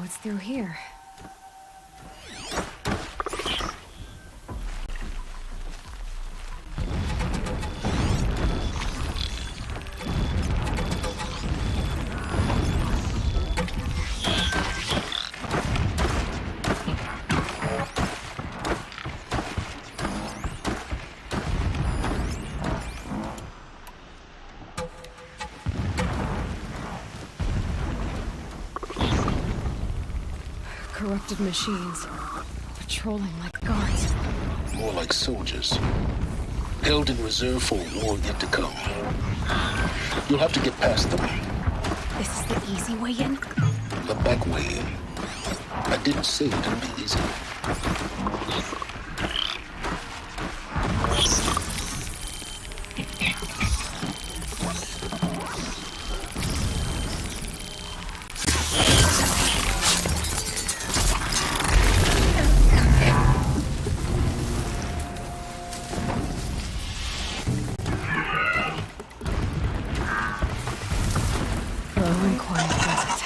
it's through here. Corrupted machines, patrolling like guards. More like soldiers. Held in reserve for a war yet to come. You'll have to get past them. This is the easy way in? The back way in. I didn't say it would be easy. Low and quiet desert.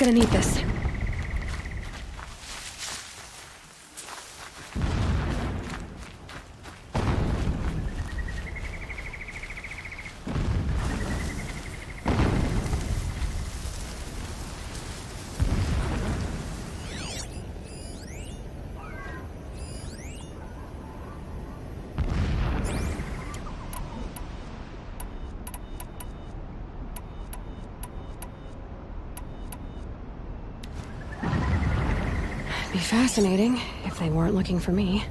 gonna need this. Be fascinating if they weren't looking for me.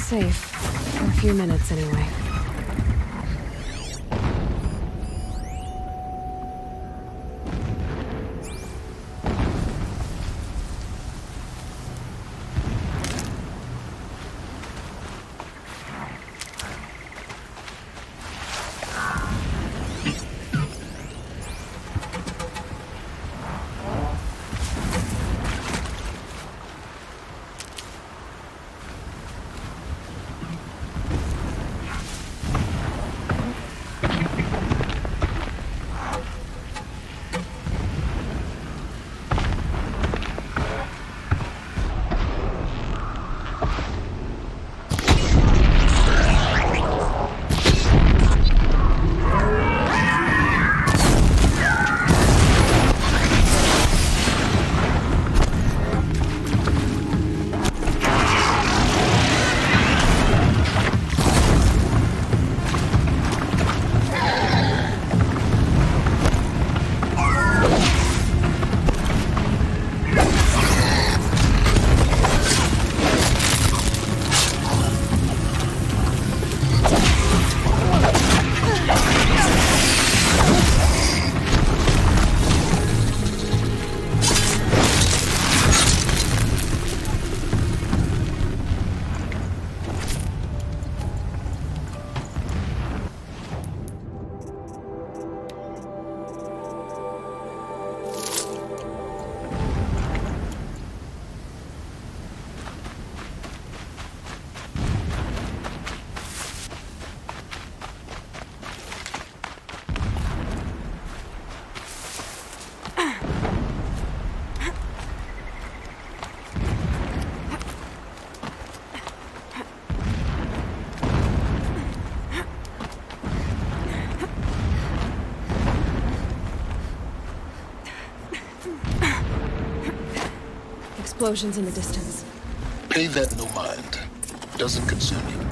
Safe. For a few minutes, anyway. explosions in the distance. Pay that no mind. Doesn't concern you.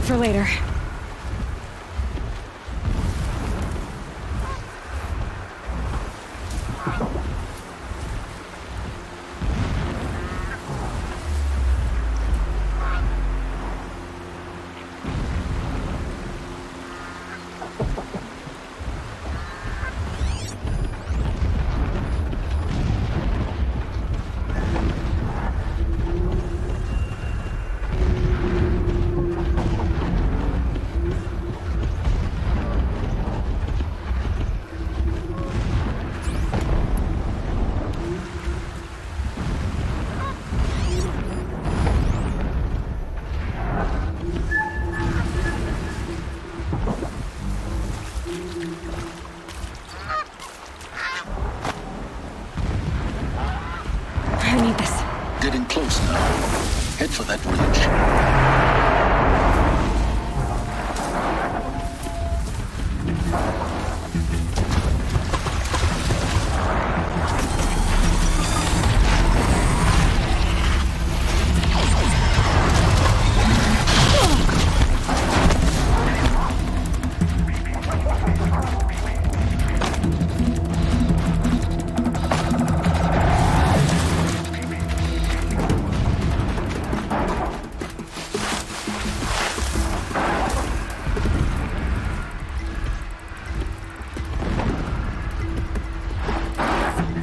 For later. I need this. Getting close now. Head for that ridge.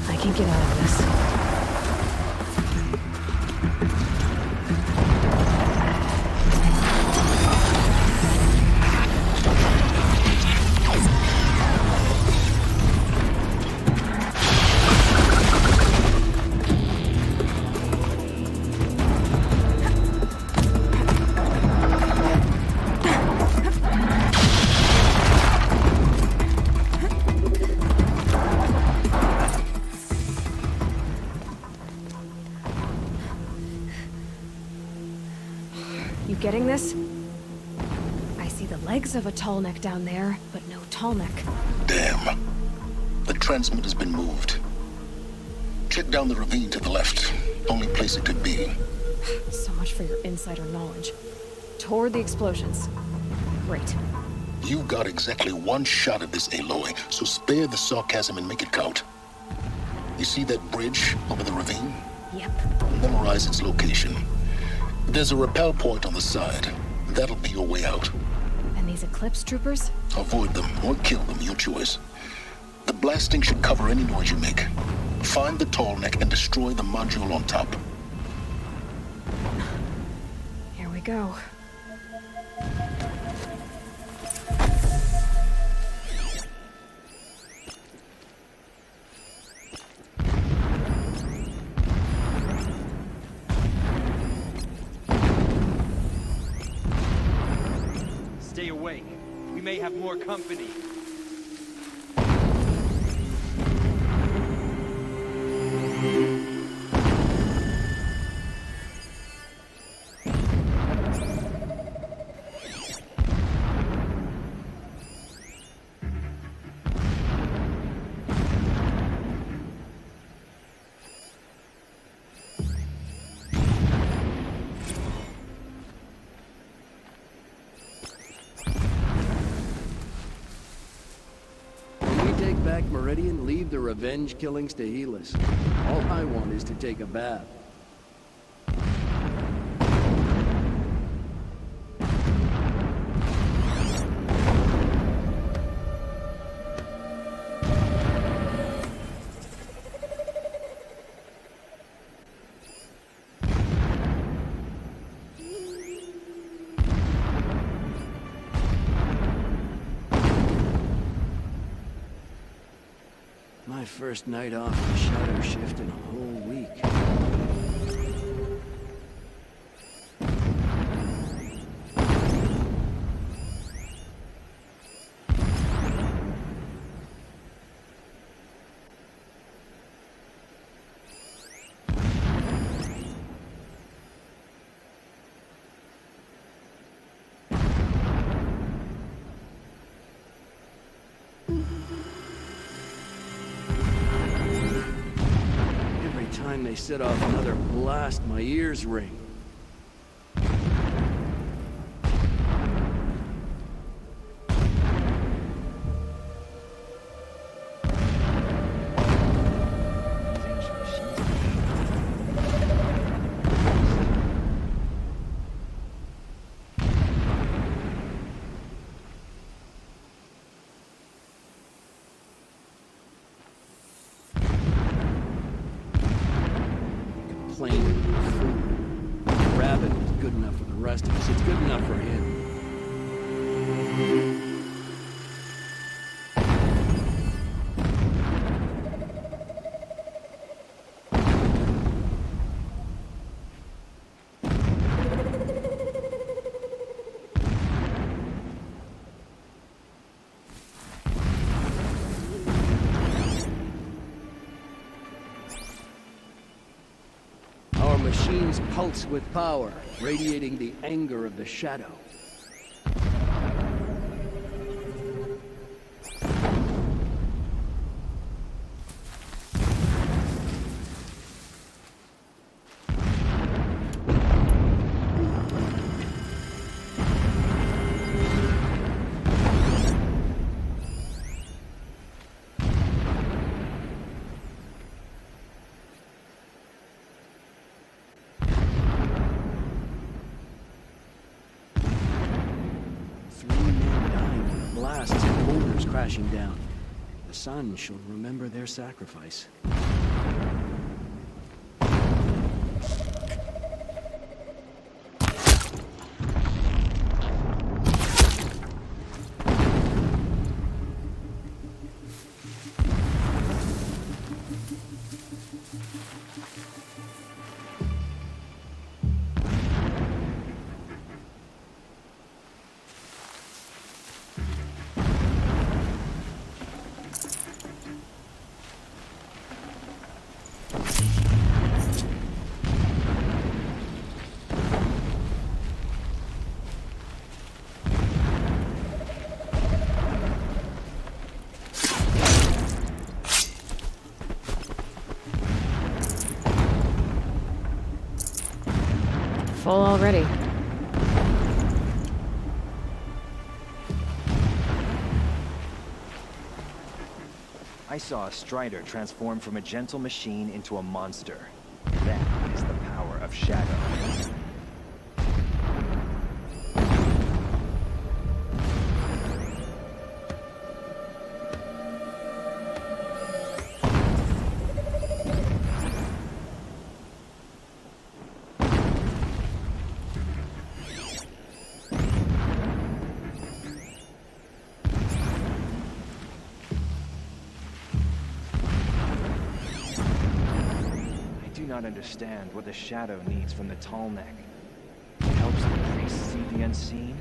I can get out of this. You getting this? I see the legs of a tall neck down there, but no tall neck. Damn. The transmitter's been moved. Check down the ravine to the left. Only place it could be. So much for your insider knowledge. Toward the explosions. Great. You got exactly one shot at this, Aloy, so spare the sarcasm and make it count. You see that bridge over the ravine? Yep. Memorize its location. There's a rappel point on the side. That'll be your way out. And these Eclipse troopers? Avoid them or kill them, your choice. The blasting should cover any noise you make. Find the tall neck and destroy the module on top. Here we go. Stay awake. We may have more company. Back Meridian, leave the revenge killings to Helis. All I want is to take a bath. My first night off the shadow shift in a whole week. Every time they set off another blast, my ears ring. Complaining, fool. Rabbit is good enough for the rest of us. It's good enough for him. Our machines pulse with power, radiating the anger of the shadow. Blasts and boulders crashing down. The sun shall remember their sacrifice. full already. I saw a Strider transform from a gentle machine into a monster. That is the power of Shadow. I do not understand what the Shadow needs from the Tallneck. It helps the priests see the unseen?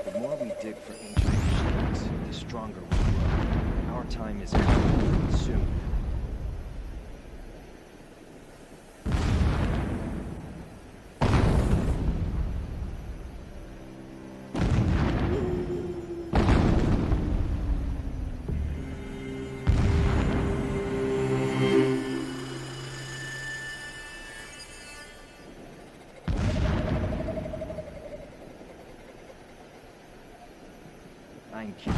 The more we dig for ancient machines, the stronger we grow. Our time is coming soon. Thank you.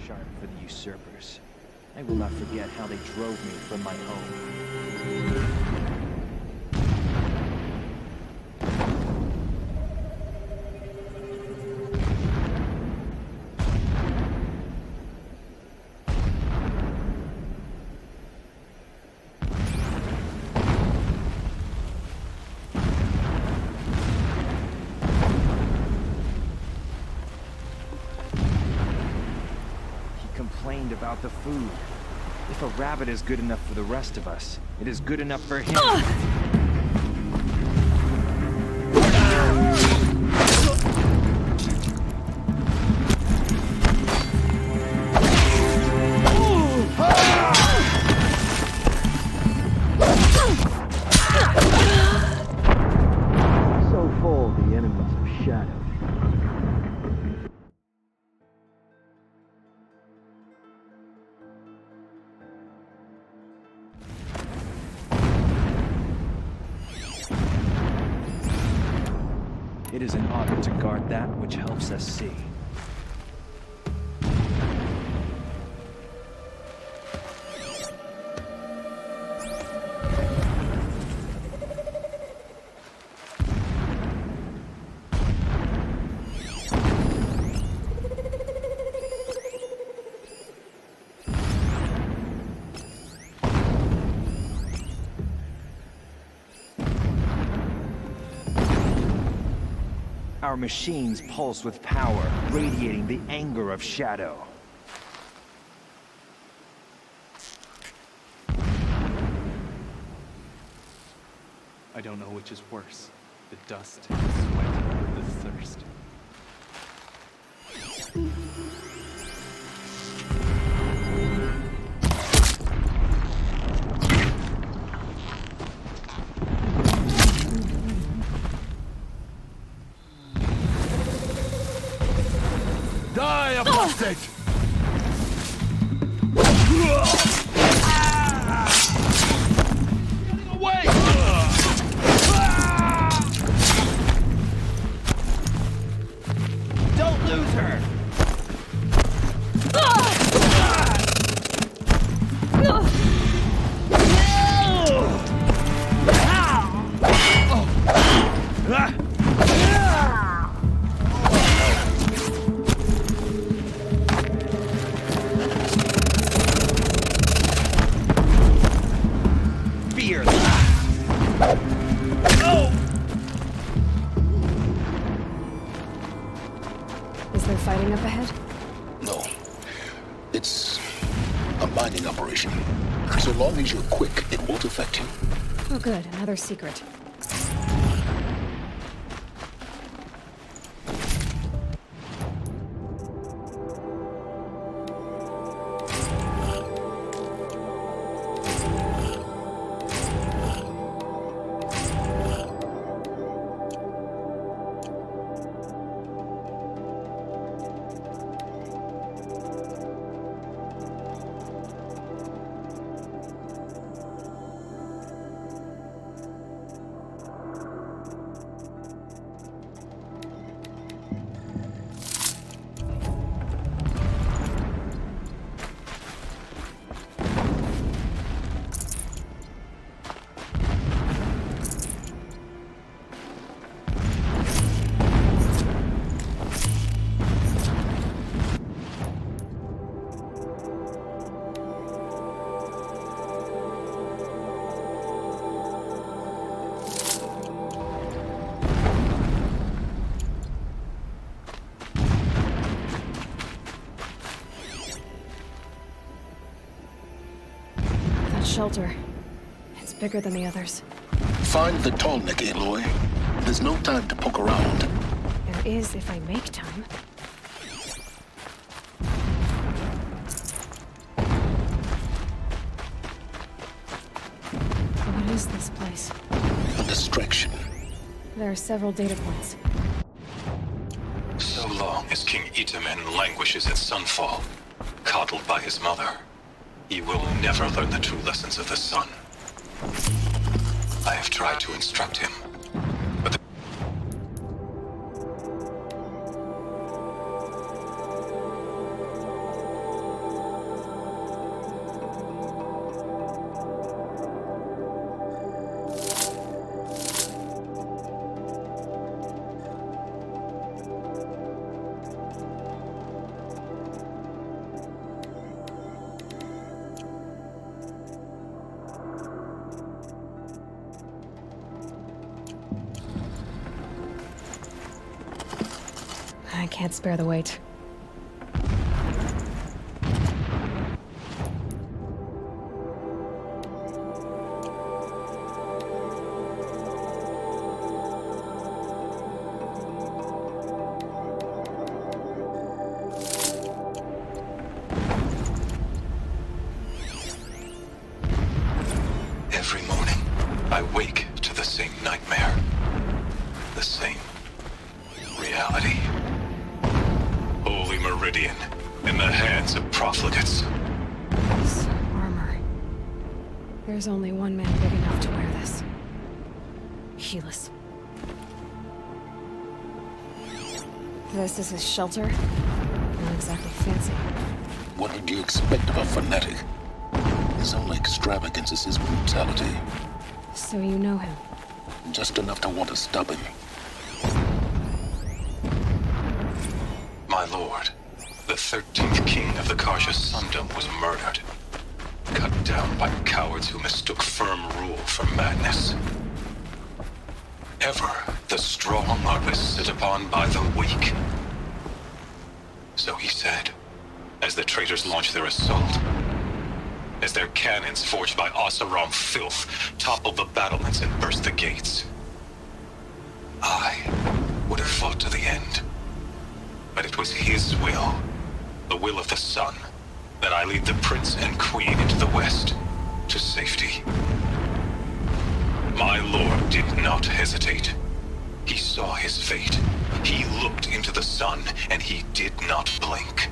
sharp for the usurpers. I will not forget how they drove me from my home. Complained about the food. If a rabbit is good enough for the rest of us, it is good enough for him. So fall the enemies of Shadow. It is an honor to guard that which helps us see. Our machines pulse with power, radiating the anger of Shadow. I don't know which is worse, the dust and the sweat or the thirst. Die, apostate! Getting away! Don't lose her! Fear that! Is there fighting up ahead? No. It's a mining operation. So long as you're quick, it won't affect you. Oh good, another secret. Shelter. It's bigger than the others. Find the tall neck, Aloy. There's no time to poke around. There is if I make time. What is this place? A distraction. There are several data points. So long as King Itamen languishes at Sunfall, coddled by his mother, he will never learn the true lessons of the sun. I have tried to instruct him, but I can't spare the weight. Every morning, I wake to the same nightmare. The same reality. Holy Meridian in the hands of profligates. This armor. There's only one man big enough to wear this. Helis. This is his shelter? Not exactly fancy. What did you expect of a fanatic? His only extravagance is his brutality. So you know him? Just enough to want to stop him. My lord, the 13th king of the Karja Sundom was murdered. Cut down by cowards who mistook firm rule for madness. Ever the strong are beset upon by the weak. So he said, as the traitors launched their assault. As their cannons forged by Oseram filth toppled the battlements and burst the gates. I would have fought to the end. But it was his will, the will of the sun, that I lead the prince and queen into the west, to safety. My lord did not hesitate. He saw his fate. He looked into the sun, and he did not blink.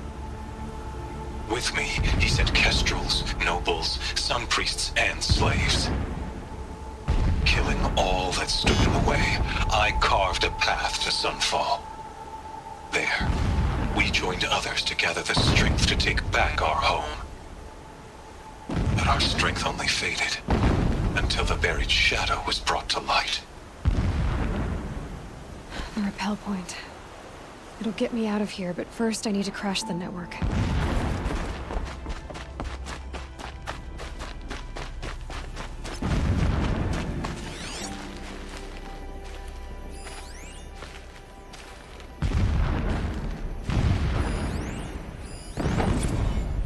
With me, he sent kestrels, nobles, sun priests, and slaves. Killing all that stood in the way, I carved a path to Sunfall. There, we joined others to gather the strength to take back our home. But our strength only faded, until the buried shadow was brought to light. The rappel point. It'll get me out of here, but first I need to crash the network.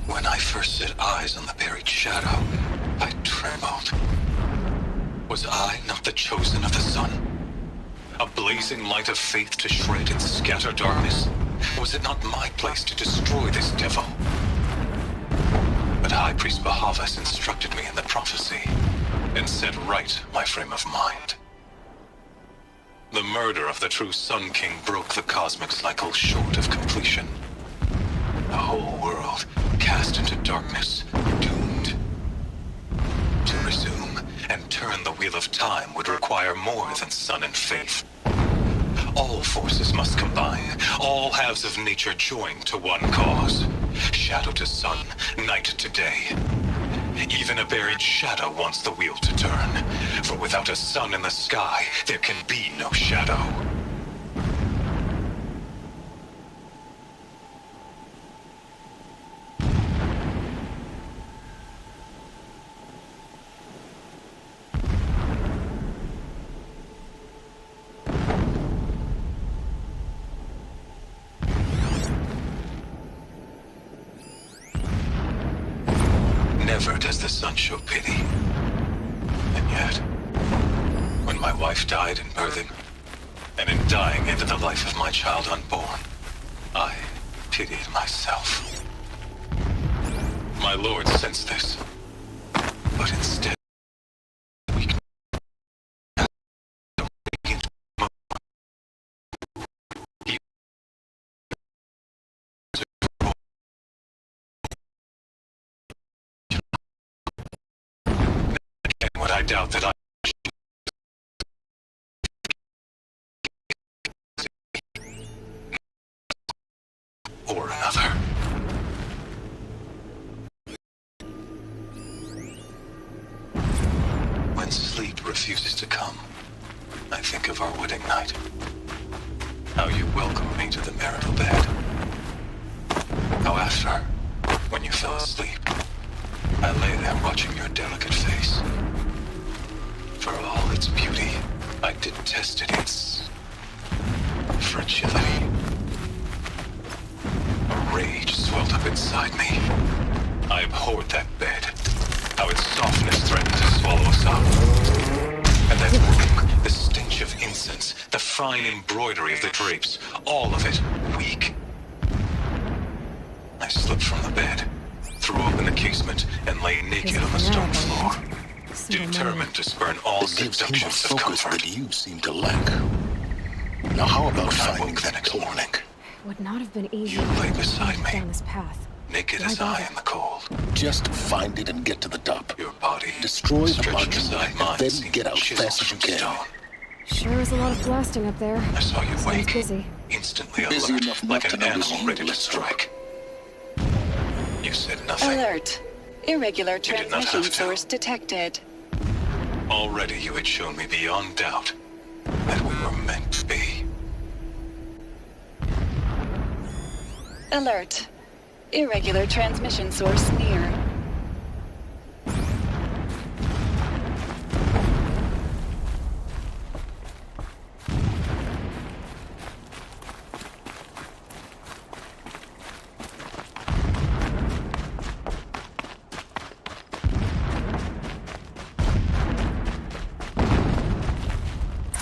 When I first set eyes on the buried shadow, I trembled. Was I not the chosen of the sun? A blazing light of faith to shred and scatter darkness? Was it not my place to destroy this devil? But High Priest Bahavas instructed me in the prophecy, and set right my frame of mind. The murder of the true Sun King broke the cosmic cycle short of completion. The whole world cast into darkness, doomed. To resume and turn the wheel of time would require more than sun and faith. All forces must combine, all halves of nature join to one cause. Shadow to sun, night to day. Even a buried shadow wants the wheel to turn, for without a sun in the sky, there can be no shadow. Never does the sun show pity. And yet, when my wife died in birthing, and in dying into the life of my child unborn, I pitied myself. My lord sensed this, but instead, weakness would I doubt that I or another. When sleep refuses to come, I think of our wedding night. How you welcomed me to the marital bed. How after, when you fell asleep, I lay there watching your delicate face. For all its beauty, I detested its fragility. fine embroidery of the drapes, all of it, weak. I slipped from the bed, threw open the casement, and lay naked on the stone floor, determined to spurn all It gives him a seductions of focus comfort. that you seem to lack. Now how about When I finding woke the that next coal? morning, Would not have been easy you lay beside me, down this path. naked Why as I bother? in the cold. Just find it and get to the top. Your body Destroy the stretched module, beside mine, and then seemed get out chiseled fast as you from can. stone. Sure is a lot of blasting up there. I saw you Sounds wake, busy. instantly Busy alert, enough not like to an notice animal you, ready to let's strike. You said nothing. Alert. Irregular did not transmission have to. source detected. Already you had shown me beyond doubt that we were meant to be. Alert. Irregular transmission source near.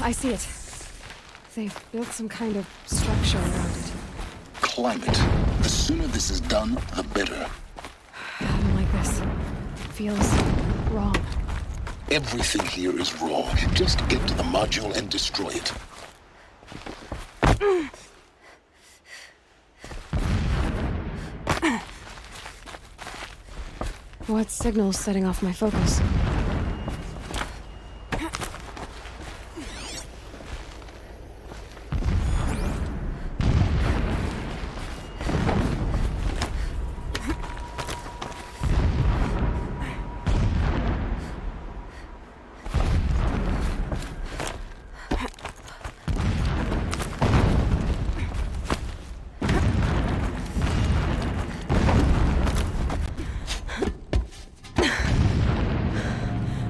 I see it. They've built some kind of structure around it. Climate. The sooner this is done, the better. I don't like this. Feels wrong. Everything here is wrong. Just get to the module and destroy it. What signal's setting off my focus?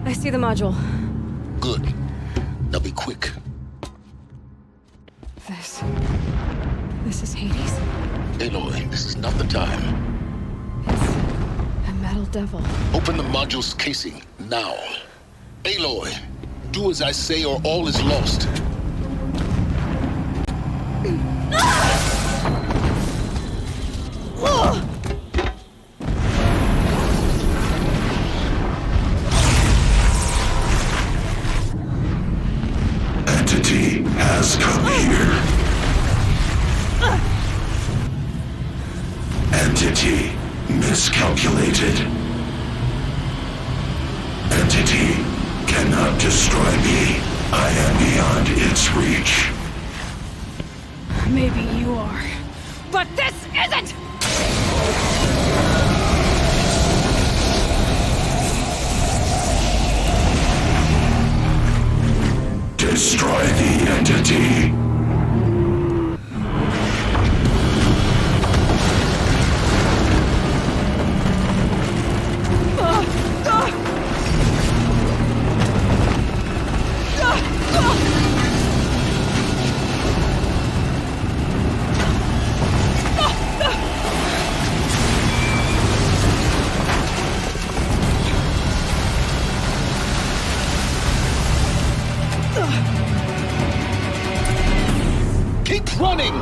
I see the module. Good. Now be quick. This is Hades. Aloy, this is not the time. It's a metal devil. Open the module's casing, now. Aloy, do as I say or all is lost. Entity has come here. Entity miscalculated. Entity cannot destroy me. I am beyond its reach. Maybe you are. But this isn't! Destroy the entity. Keep running!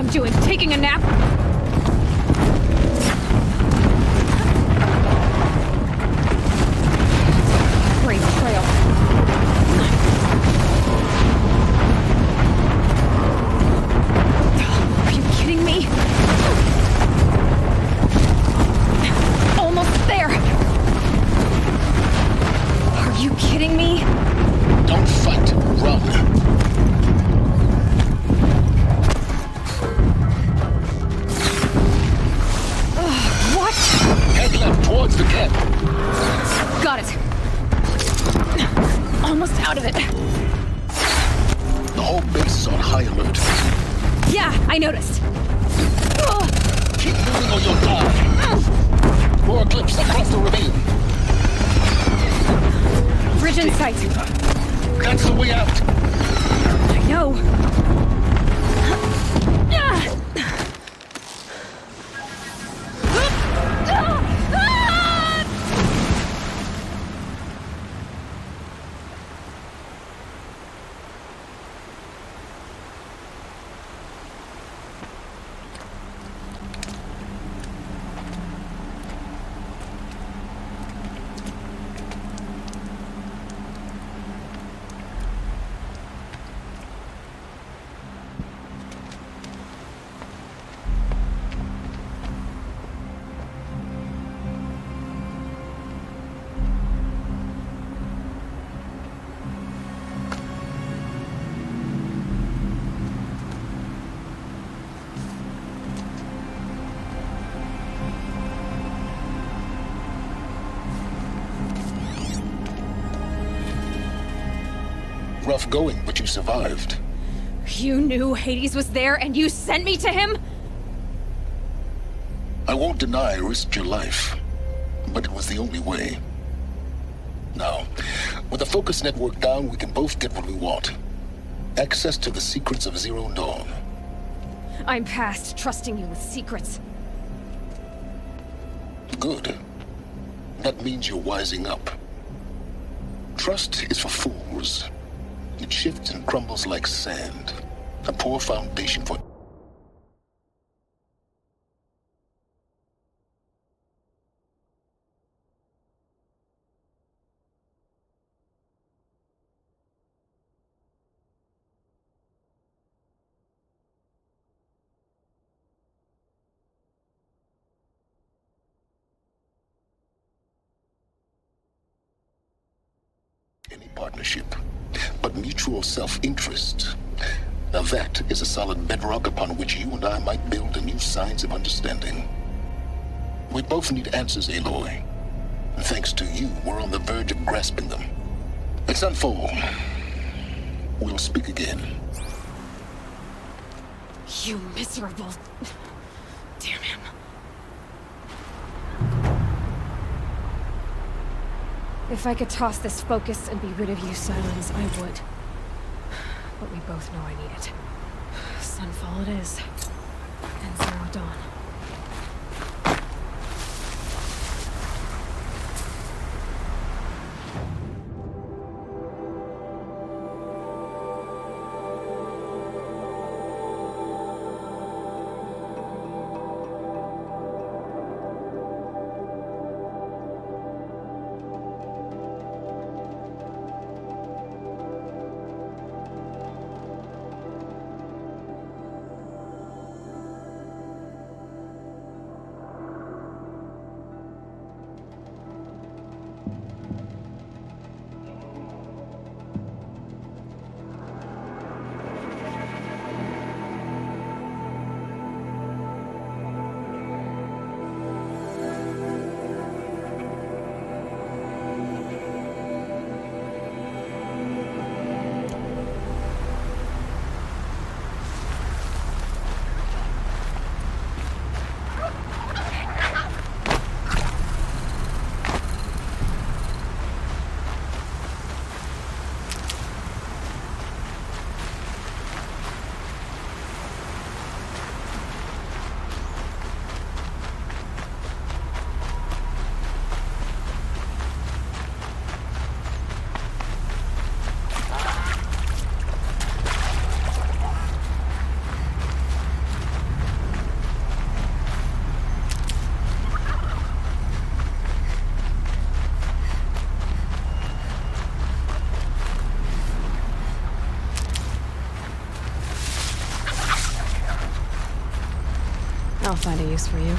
I'm doing, taking a nap? Great trail. Are you kidding me? Almost there! Are you kidding me? Don't fight. Run. What? Head left towards the camp. Got it. Almost out of it. The whole base is on high alert. Yeah, I noticed. Ugh. Keep moving or you'll die. More clips across the ravine. Bridge in sight. That's the way out. I know. Rough going, but you survived. You knew Hades was there and you sent me to him? I won't deny I risked your life, but it was the only way. Now, with the focus network down, we can both get what we want. Access to the secrets of Zero Dawn. I'm past trusting you with secrets. Good. That means you're wising up. Trust is for fools. It shifts and crumbles like sand. A poor foundation for... any partnership, but mutual self-interest. Now that is a solid bedrock upon which you and I might build a new science of understanding. We both need answers, Aloy. And thanks to you, we're on the verge of grasping them. Let's unfold. We'll speak again. You miserable... Damn him. If I could toss this focus and be rid of you, Silence, I would. But we both know I need it. Sunfall it is. And Zero Dawn. I'll find a use for you.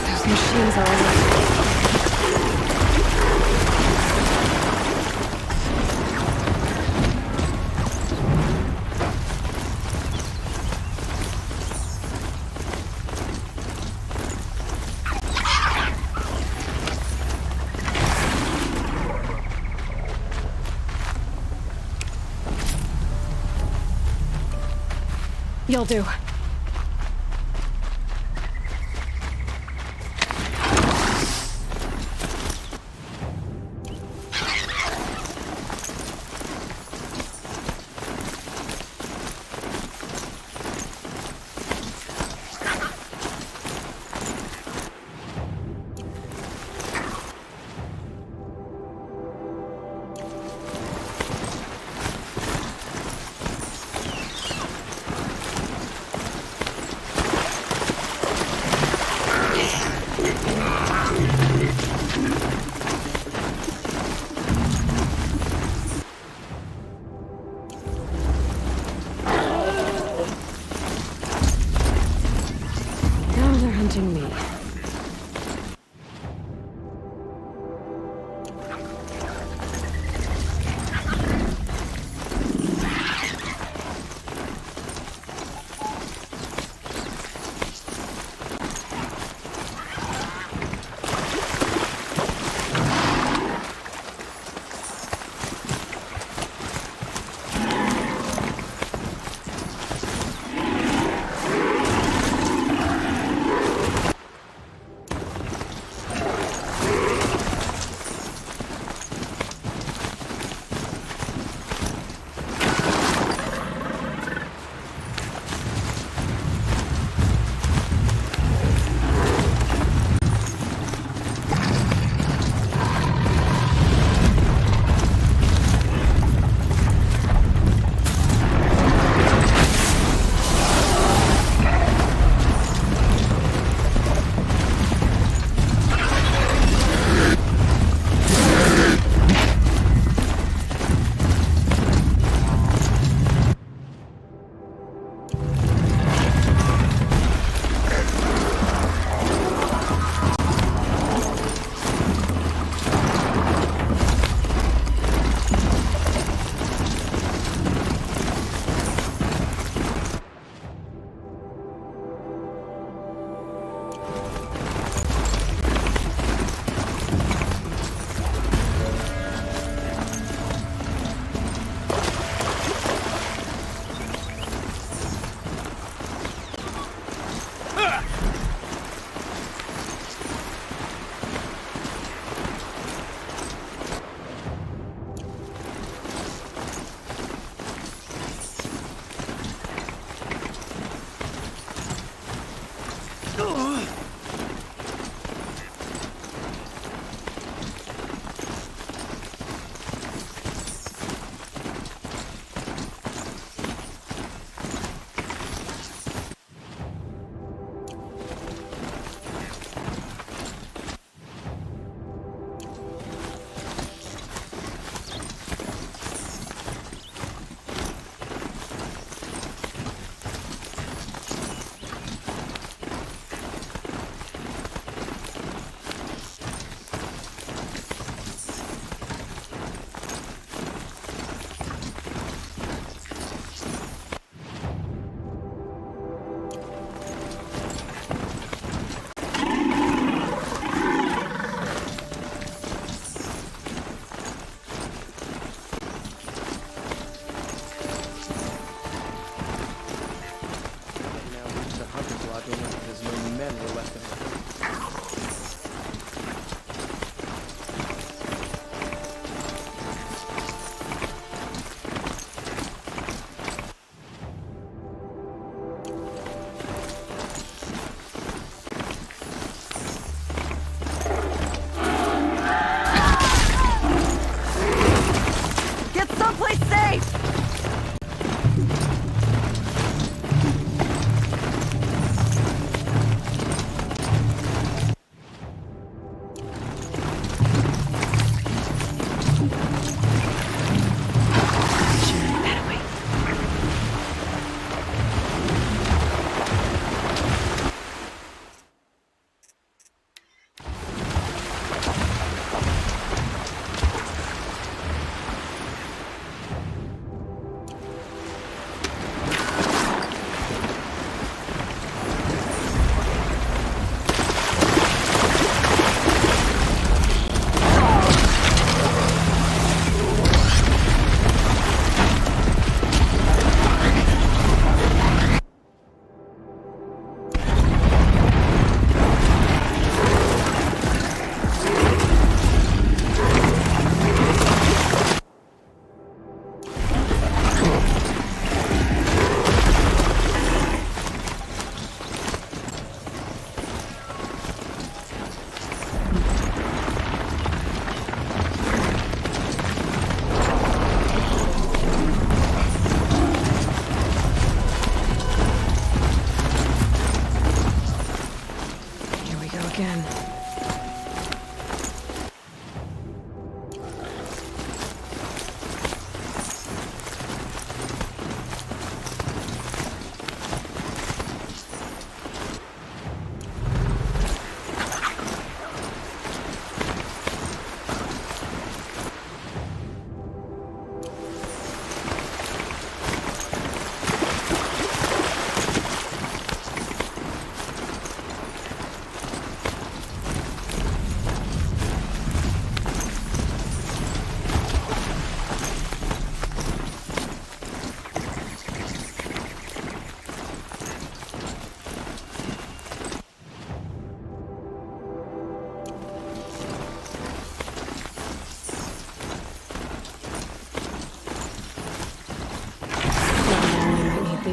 Those machines are alive. You'll do. Now they're hunting me.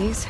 these.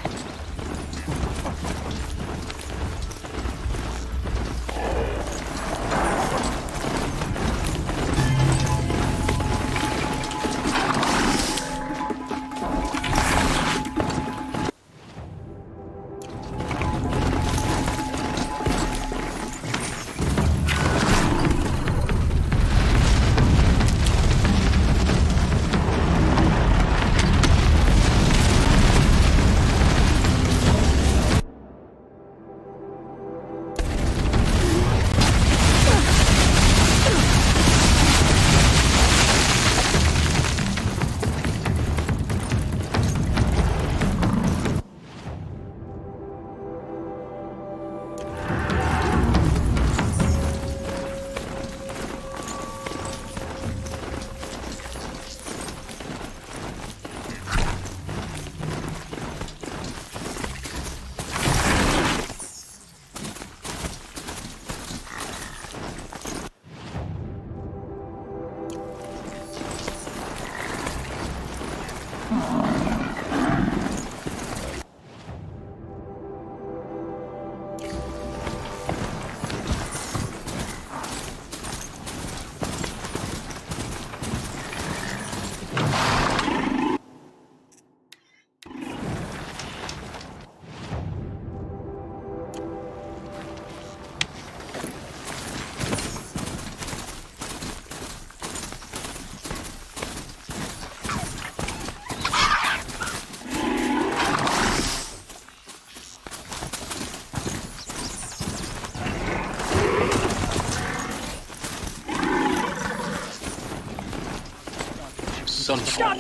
Sunfall.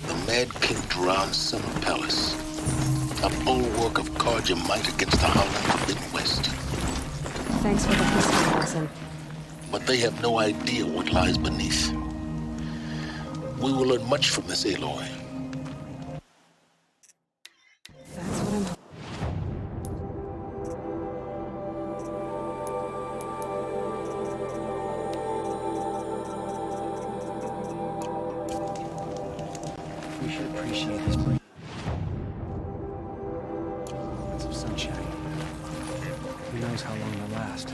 The Mad King Duran's summer palace. A bulwark of Carja might against the howling Forbidden West. Thanks for the history lesson. But they have no idea what lies beneath. We will learn much from this Aloy. That's what I'm... We should appreciate this break. Some sunshine. Who knows how long they'll last.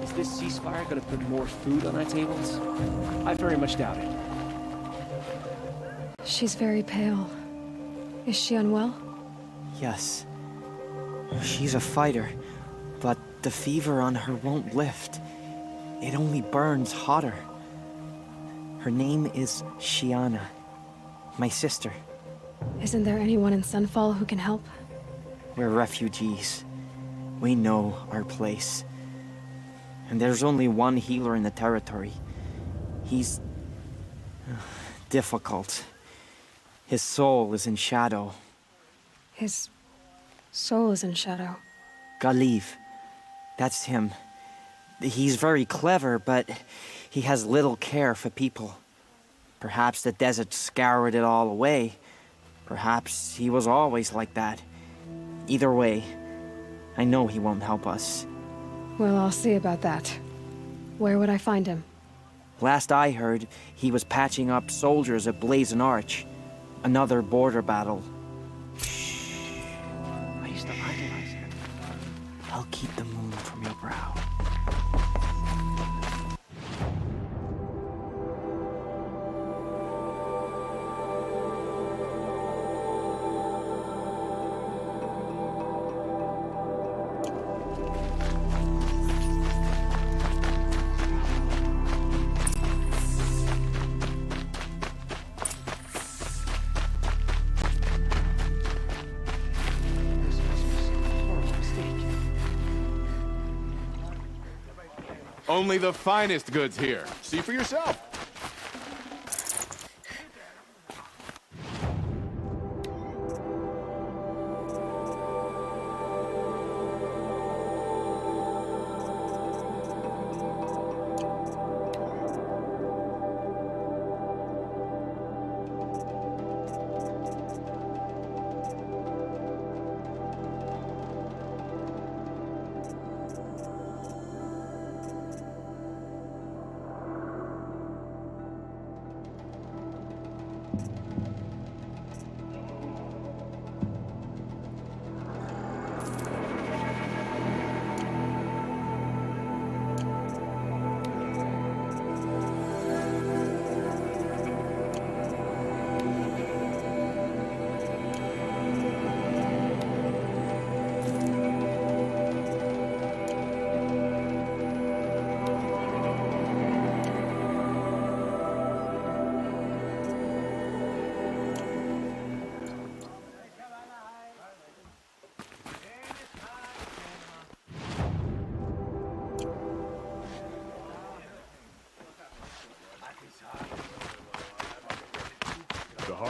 Is this ceasefire gonna put more food on our tables? I very much doubt it. She's very pale. Is she unwell? Yes. She's a fighter, but the fever on her won't lift. It only burns hotter. Her name is Shiana, my sister. Isn't there anyone in Sunfall who can help? We're refugees. We know our place. And there's only one healer in the territory. He's... difficult. His soul is in shadow. His soul is in shadow. Galiv. That's him. He's very clever, but he has little care for people. Perhaps the desert scoured it all away. Perhaps he was always like that. Either way, I know he won't help us. Well, I'll see about that. Where would I find him? Last I heard, he was patching up soldiers at Blazon Arch. Another border battle. Shh. I used to idolize him. I'll keep the moon from your brow. Only the finest goods here. See for yourself.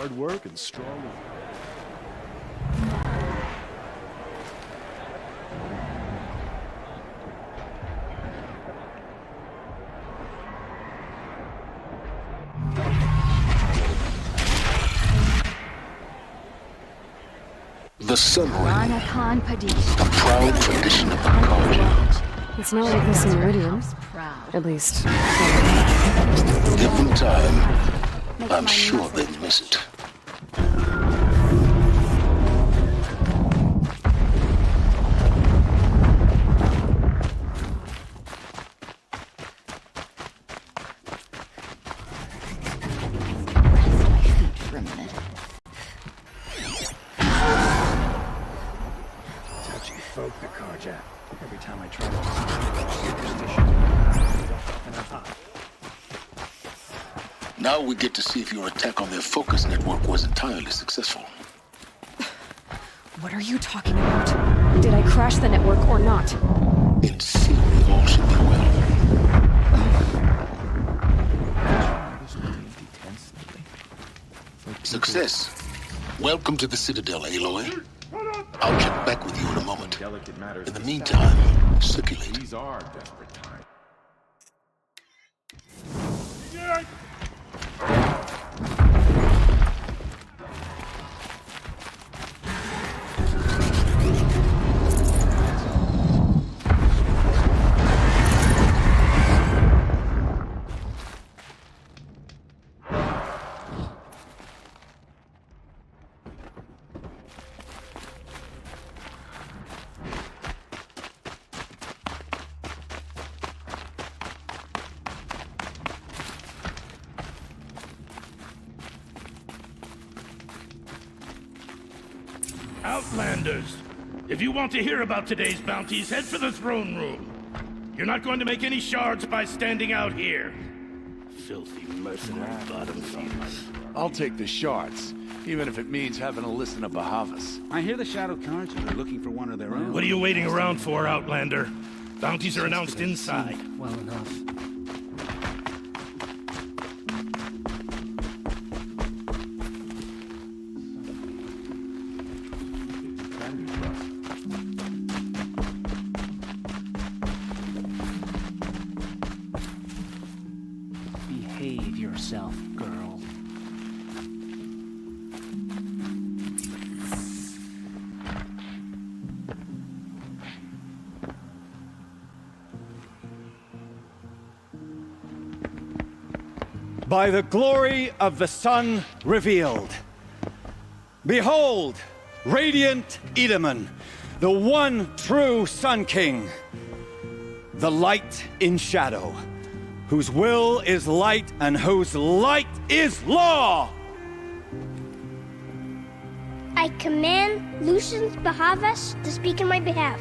hard work and strong will. The Sun Ring, Ranapan Padish. a proud tradition of the Carja. It's not like this in Meridian. At least. Give them time. I'm sure they'll miss it. For a minute. Touchy folk, the Carja. Every time I try to superstition, and I'm hot. Now we get to see if your attack on their focus network was entirely successful. What are you talking about? Did I crash the network or not? In theory, all should be well. Success. Welcome to the Citadel, Aloy. I'll check back with you in a moment. In the meantime, circulate. These are desperate times. Outlanders, if you want to hear about today's bounties, head for the throne room. You're not going to make any shards by standing out here. Filthy mercenary bottom feeders. I'll take the shards, even if it means having to listen to Bahavas. I hear the Shadow Carja are looking for one of their own. What are you waiting around for, Outlander? Bounties are announced inside. Well enough. Behave yourself, girl. By the glory of the sun revealed. Behold, radiant Edaman, the one true Sun King, the light in shadow, whose will is light and whose light is law! I command Lucius Bahavas to speak in my behalf.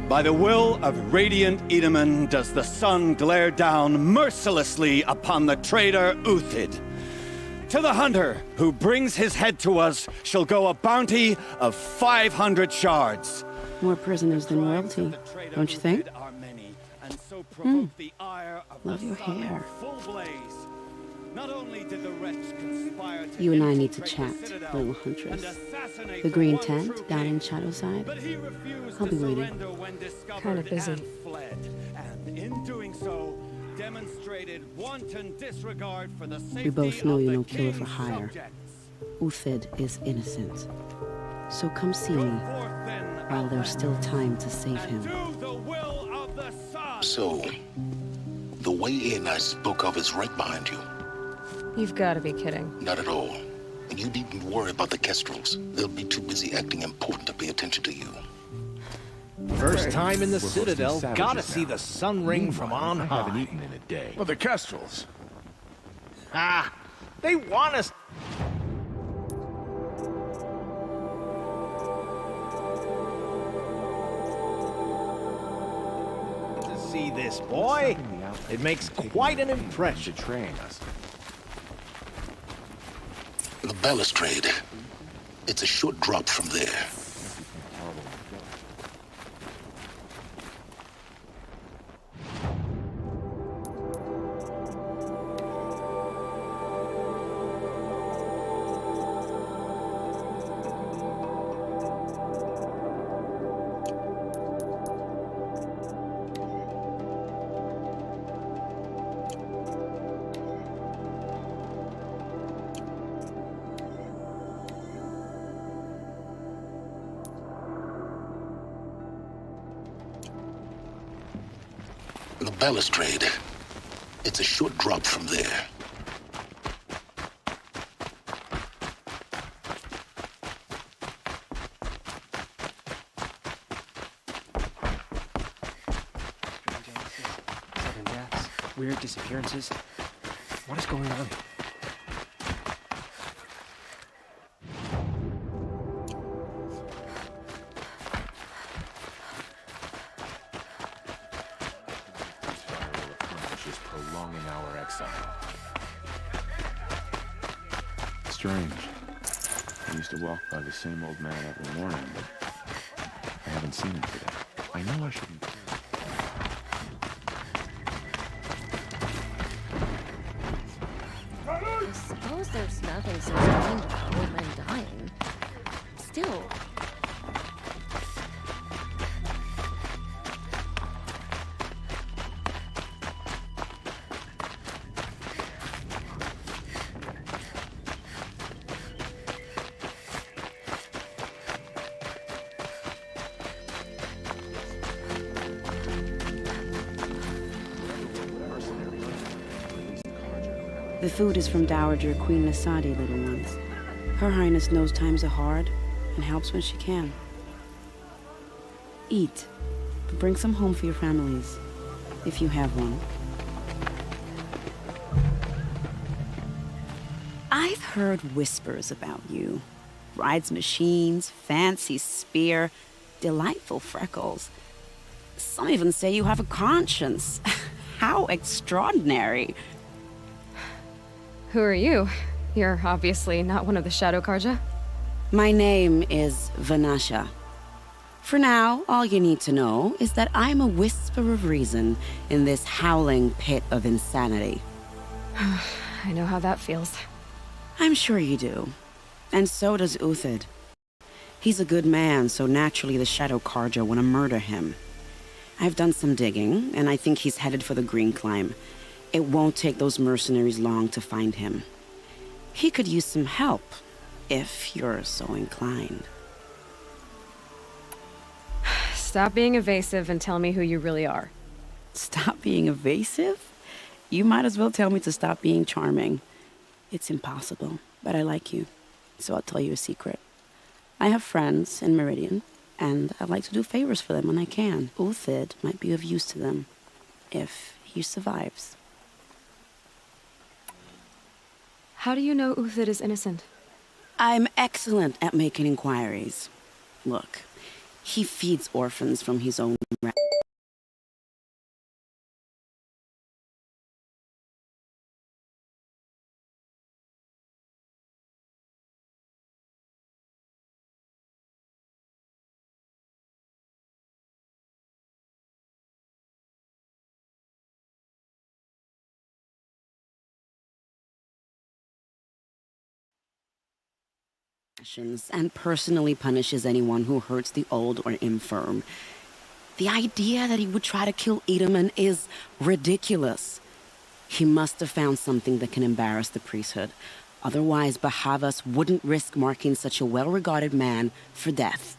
By the will of radiant Edaman does the sun glare down mercilessly upon the traitor Uthid. To the hunter who brings his head to us shall go a bounty of 500 shards. More prisoners than royalty, don't you think? Love your hair. Not only did the wretch conspire to You and I need to chat, little huntress. The green tent down in Shadowside. I'll be waiting. Kinda busy. And in doing so, demonstrated wanton disregard for the safety We both know of you're the no killer for king's hire. subjects. Uthid is innocent. So come see me while there's still time to save him. So, the way in I spoke of is right behind you. You've got to be kidding. Not at all. And you needn't worry about the Kestrels. They'll be too busy acting important to pay attention to you. First time in the Citadel, gotta see the sun ring from on high. I haven't eaten in a day. Well, the Kestrels. Ah, they want us. To see this boy, it makes quite an impression. Betraying us. The balustrade. It's a short drop from there. The balustrade. It's a short drop from there. Sudden deaths, weird disappearances. What is going on? Prolonging our exile. Strange. I used to walk by the same old man every morning, but I haven't seen him today. I know I shouldn't. I suppose there's nothing so strange about old men dying. Still. The food is from Dowager Queen Nasadi, little ones. Her Highness knows times are hard and helps when she can. Eat, but bring some home for your families, if you have one. I've heard whispers about you. Rides machines, fancy spear, delightful freckles. Some even say you have a conscience. How extraordinary. Who are you? You're obviously not one of the Shadow Karja. My name is Vanasha. For now, all you need to know is that I'm a whisper of reason in this howling pit of insanity. I know how that feels. I'm sure you do. And so does Uthid. He's a good man, so naturally the Shadow Karja want to murder him. I've done some digging, and I think he's headed for the Green Climb. It won't take those mercenaries long to find him. He could use some help, if you're so inclined. Stop being evasive and tell me who you really are. Stop being evasive? You might as well tell me to stop being charming. It's impossible, but I like you, so I'll tell you a secret. I have friends in Meridian, and I like to do favors for them when I can. Uthid might be of use to them, if he survives. How do you know Uthid is innocent? I'm excellent at making inquiries. Look, he feeds orphans from his own and personally punishes anyone who hurts the old or infirm. The idea that he would try to kill Edaman is ridiculous. He must have found something that can embarrass the priesthood. Otherwise, Bahavas wouldn't risk marking such a well-regarded man for death.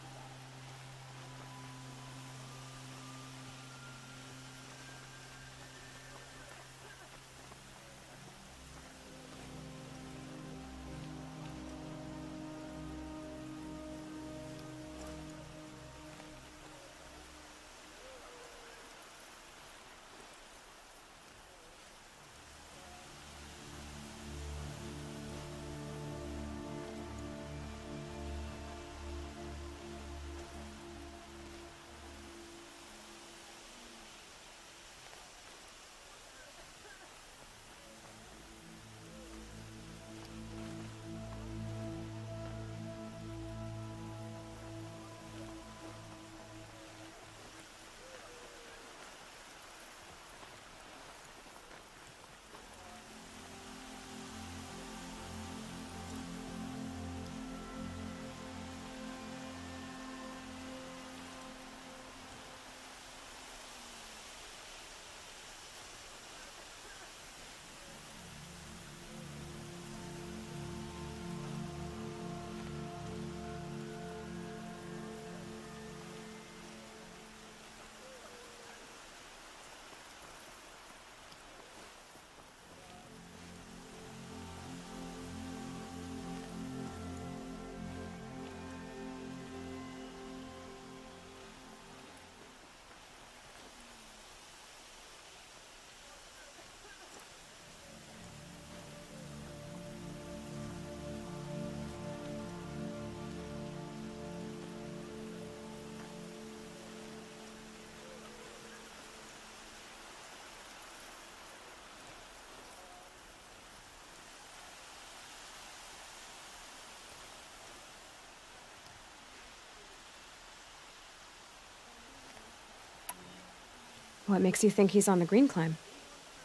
What makes you think he's on the Green Climb?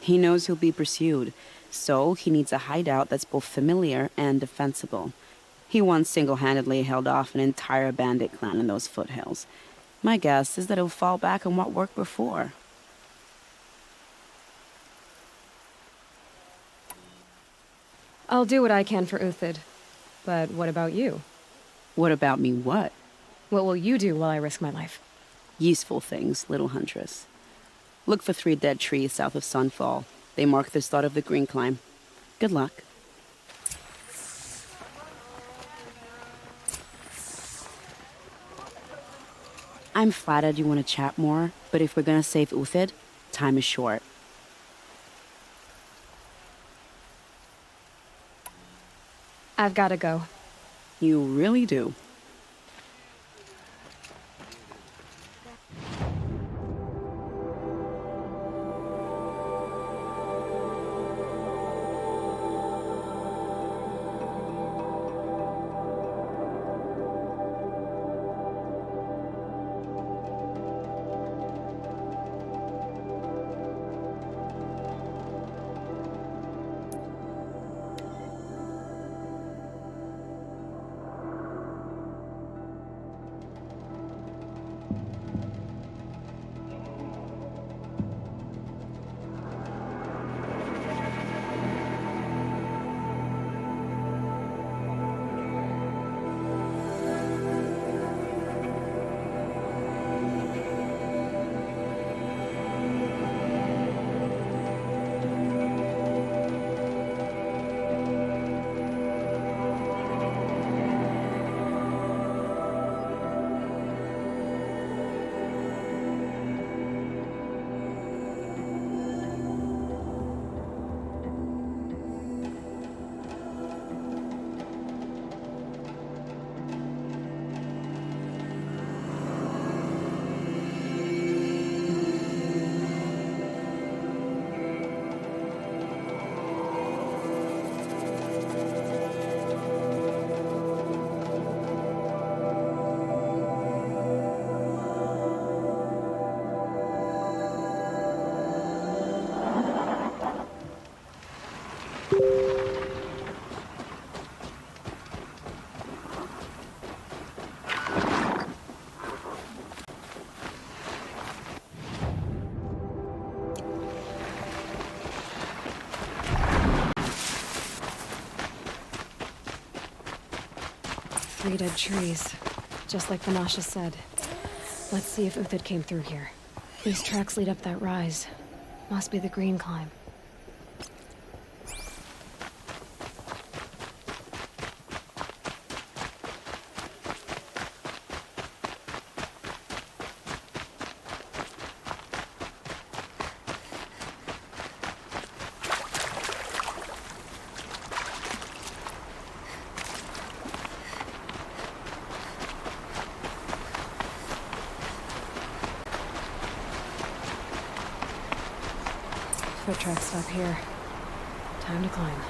He knows he'll be pursued, so he needs a hideout that's both familiar and defensible. He once single-handedly held off an entire bandit clan in those foothills. My guess is that he'll fall back on what worked before. I'll do what I can for Uthid. But what about you? What about me what? What will you do while I risk my life? Useful things, little huntress. Look for 3 dead trees south of Sunfall. They mark the start of the Green Climb. Good luck. I'm flattered you want to chat more, but if we're gonna save Uthid, time is short. I've gotta go. You really do. Three dead trees, just like Vanasha said. Let's see if Uthid came through here. These tracks lead up that rise. Must be the Green Climb. Foot tracks stop here. Time to climb.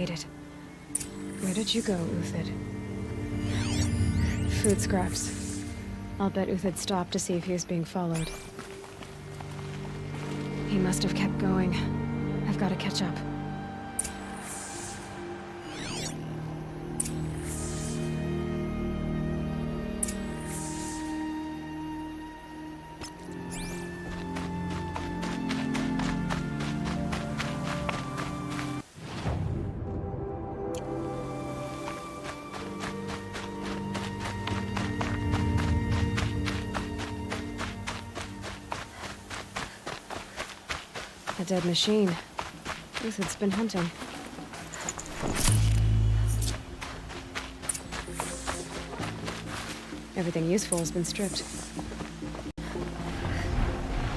made it. Where did you go, Uthid? Food scraps. I'll bet Uthid stopped to see if he was being followed. He must have kept going. I've got to catch up. A dead machine. Uthid's been hunting. Everything useful has been stripped.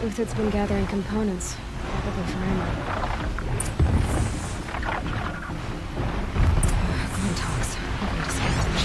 Uthid's been gathering components, probably for ammo. Glintox. I'll need to salvage.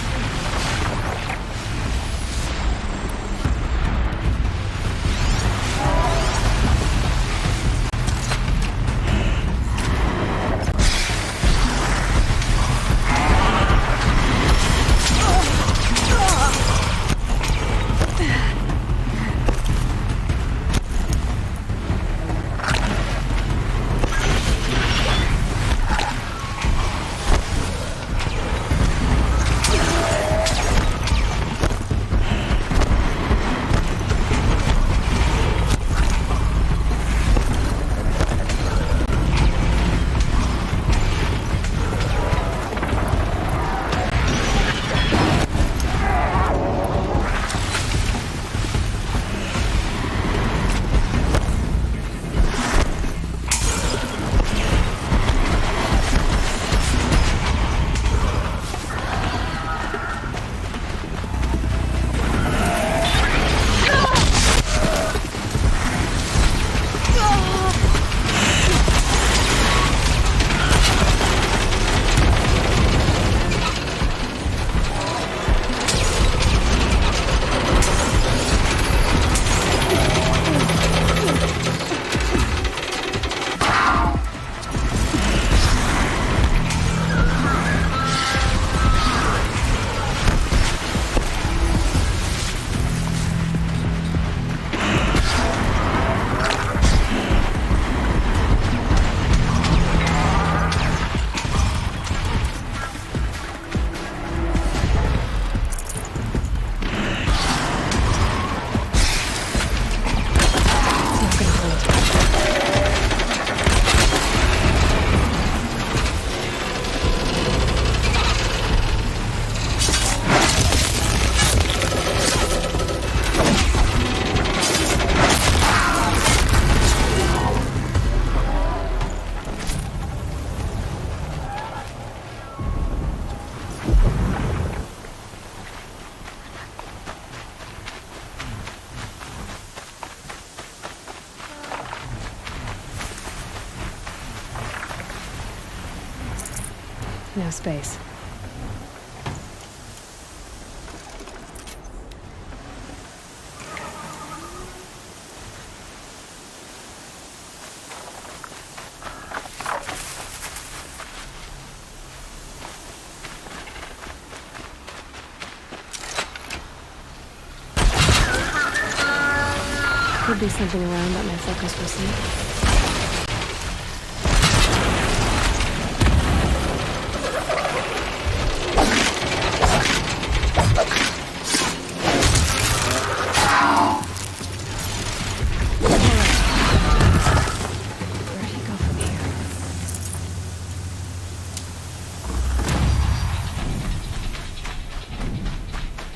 No space. Could be something around that my focus will see.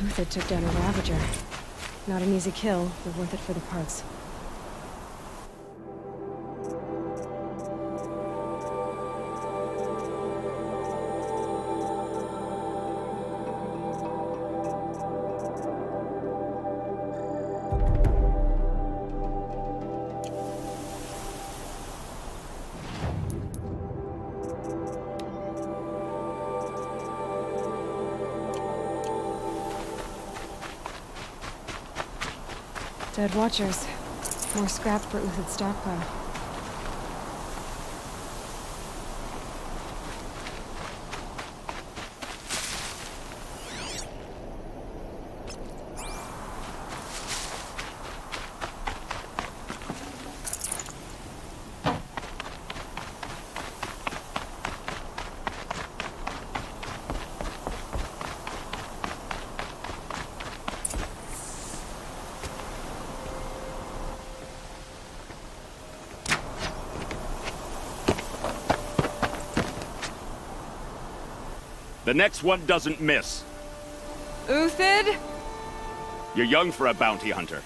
Uthid took down a Ravager. Not an easy kill, but worth it for the parts. Dead Watchers. More scrap for Uthid's stockpile. The next one doesn't miss. Uthid? You're young for a bounty hunter.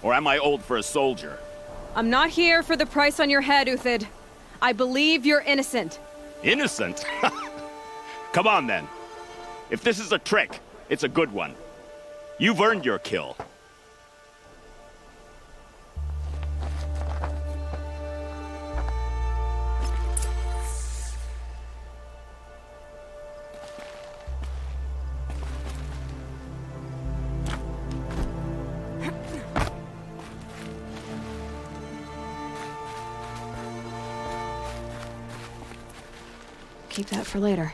Or am I old for a soldier? I'm not here for the price on your head, Uthid. I believe you're innocent. Innocent? Come on, then. If this is a trick, it's a good one. You've earned your kill. Keep that for later.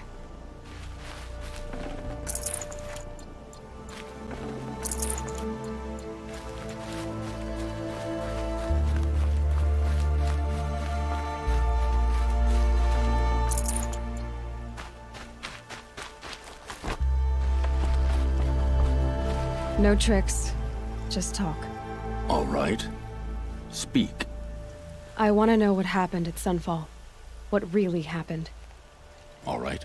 No tricks. Just talk. All right. Speak. I want to know what happened at Sunfall. What really happened. All right.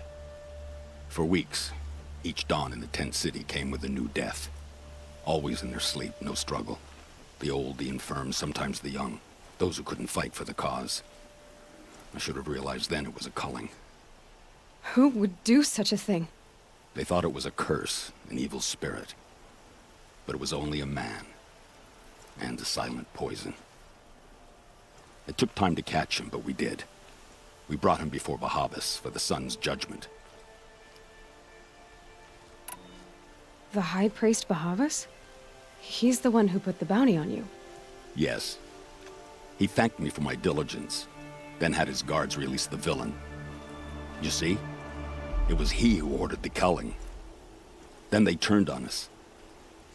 For weeks, each dawn in the tent city came with a new death. Always in their sleep, no struggle. The old, the infirm, sometimes the young. Those who couldn't fight for the cause. I should have realized then it was a culling. Who would do such a thing? They thought it was a curse, an evil spirit. But it was only a man. And a silent poison. It took time to catch him, but we did. We brought him before Bahavas for the sun's judgment. The High Priest Bahavas? He's the one who put the bounty on you. Yes. He thanked me for my diligence, then had his guards release the villain. You see? It was he who ordered the culling. Then they turned on us.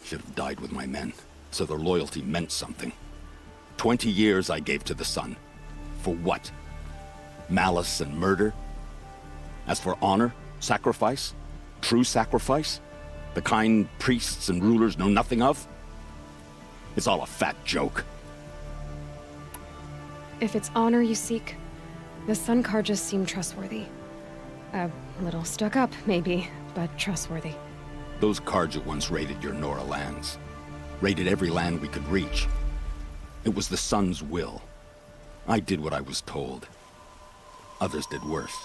Should have died with my men, so their loyalty meant something. 20 years I gave to the sun. For what? Malice and murder? As for honor, sacrifice, true sacrifice, the kind priests and rulers know nothing of? It's all a fat joke. If it's honor you seek, the Sun Karjas seem trustworthy. A little stuck up, maybe, but trustworthy. Those Karja once raided your Nora lands. Raided every land we could reach. It was the Sun's will. I did what I was told. Others did worse.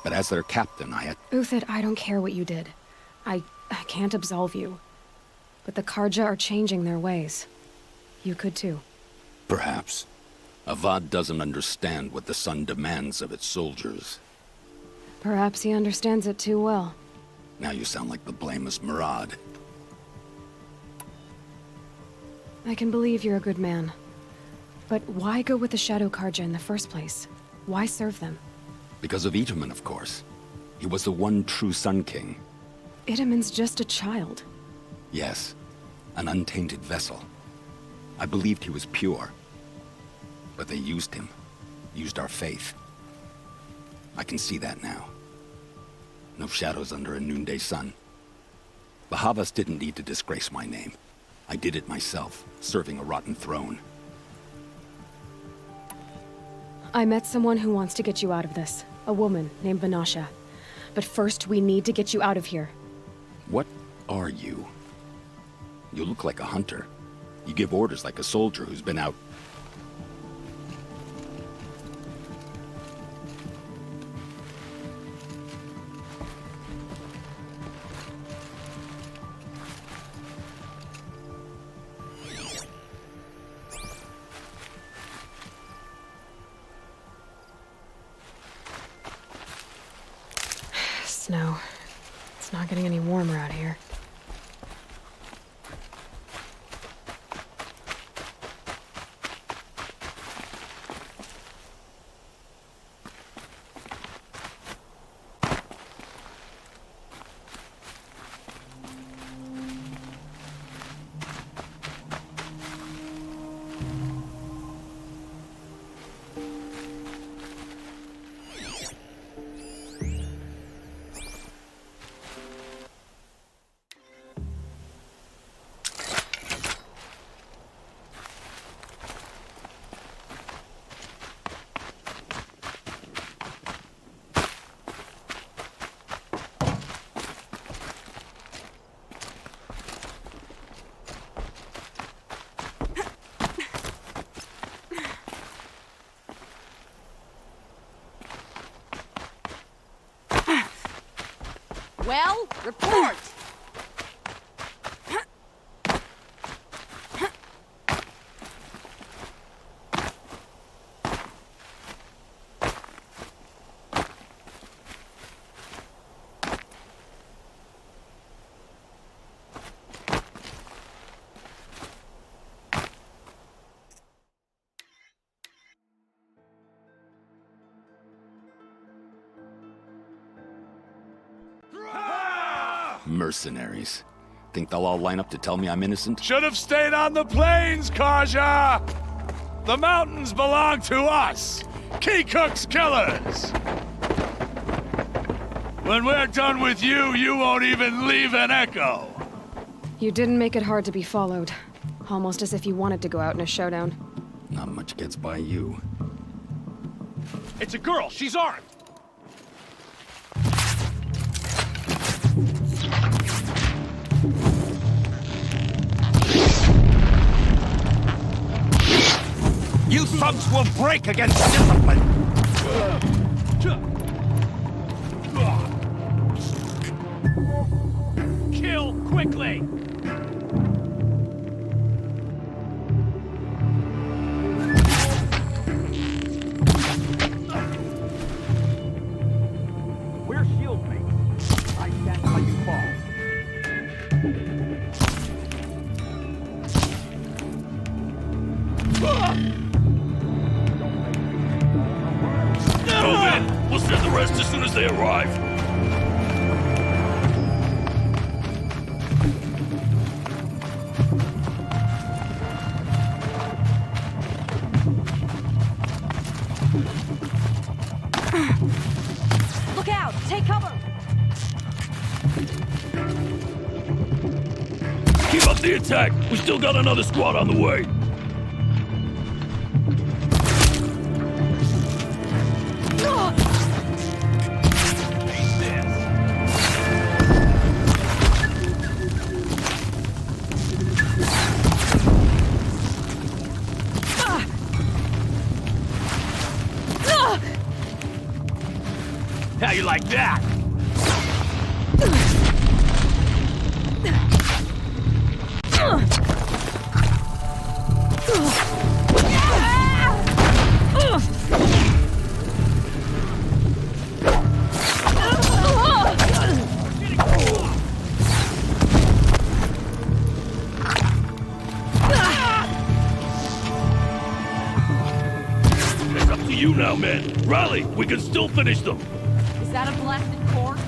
But as their captain, I had... Uthid, I don't care what you did. I can't absolve you. But the Karja are changing their ways. You could too. Perhaps. Avad doesn't understand what the Sun demands of its soldiers. Perhaps he understands it too well. Now you sound like the blameless Murad. I can believe you're a good man. But why go with the Shadow Karja in the first place? Why serve them? Because of Itamen, of course. He was the one true Sun King. Itamen's just a child. Yes, an untainted vessel. I believed he was pure. But they used him. Used our faith. I can see that now. No shadows under a noonday sun. Bahavas didn't need to disgrace my name. I did it myself, serving a rotten throne. I met someone who wants to get you out of this. A woman named Vanasha. But first, we need to get you out of here. What are you? You look like a hunter. You give orders like a soldier who's been out... Snow. It's not getting any warmer out here. Well, report! Mercenaries. Think they'll all line up to tell me I'm innocent? Should have stayed on the plains, Kaja! The mountains belong to us! Keekook's killers! When we're done with you, you won't even leave an echo! You didn't make it hard to be followed. Almost as if you wanted to go out in a showdown. Not much gets by you. It's a girl! She's armed! You thugs will break against discipline! Kill quickly! We're shield mates. I stand by you fall. Move in! We'll send the rest as soon as they arrive. Look out! Take cover! Keep up the attack! We still got another squad on the way! How you like that? It's up to you now, men. Rally! We can still finish them! Is that a blasted corpse?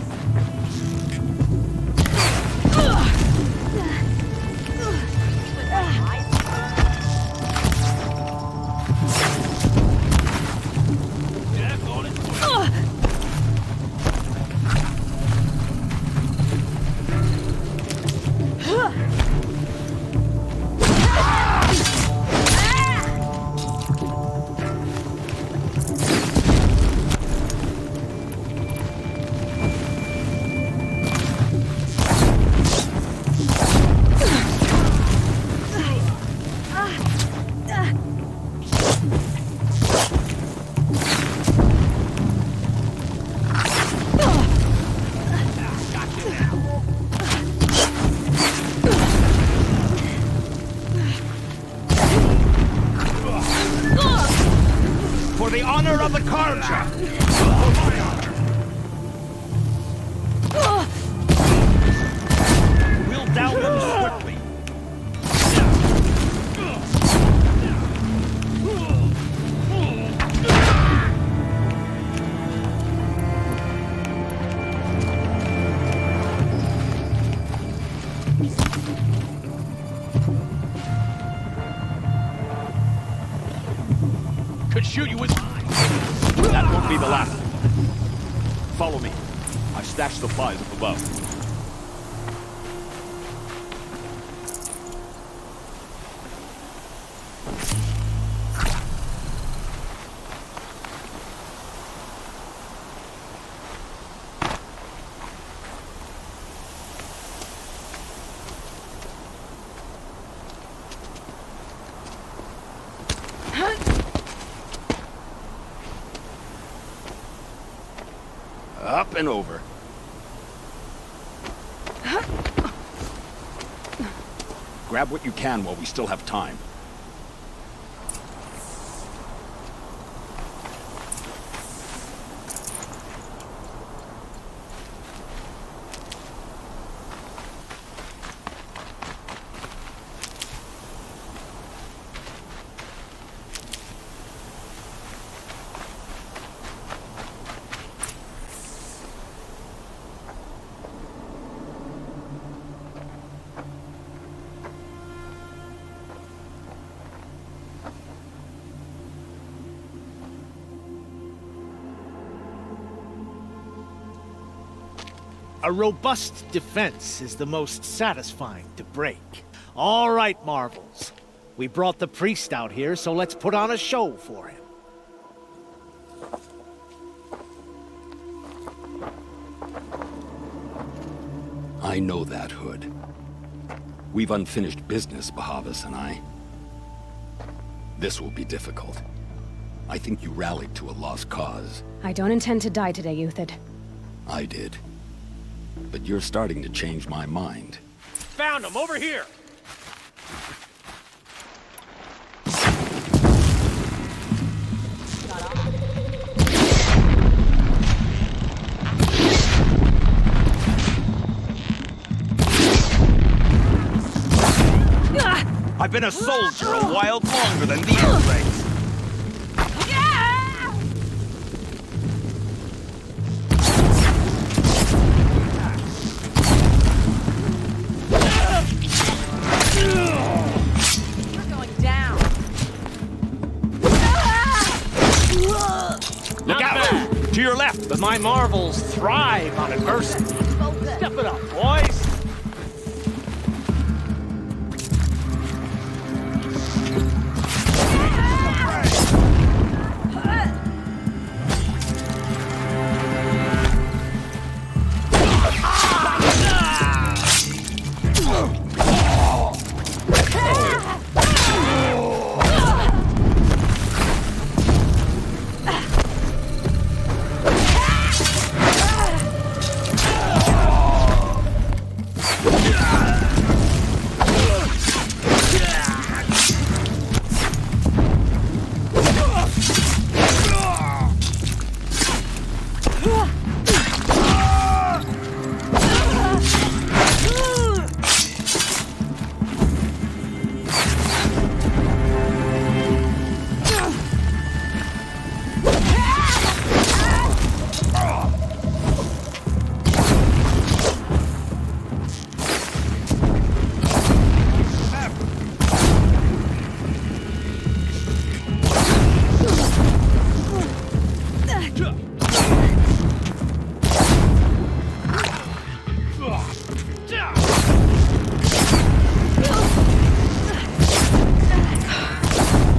For the honor of the Karja! We'll down them swiftly. Could shoot you with... That won't be the last. Follow me. I've stashed supplies up above. Up and over. Grab what you can while we still have time. A robust defense is the most satisfying to break. All right, Marvels. We brought the priest out here, so let's put on a show for him. I know that, Hood. We've unfinished business, Bahavas and I. This will be difficult. I think you rallied to a lost cause. I don't intend to die today, Uthid. I did. But you're starting to change my mind. Found him, over here! I've been a soldier a while longer than these things. You're going down. Look out! To your left! But my Marvels thrive on adversity. Step it up, boys!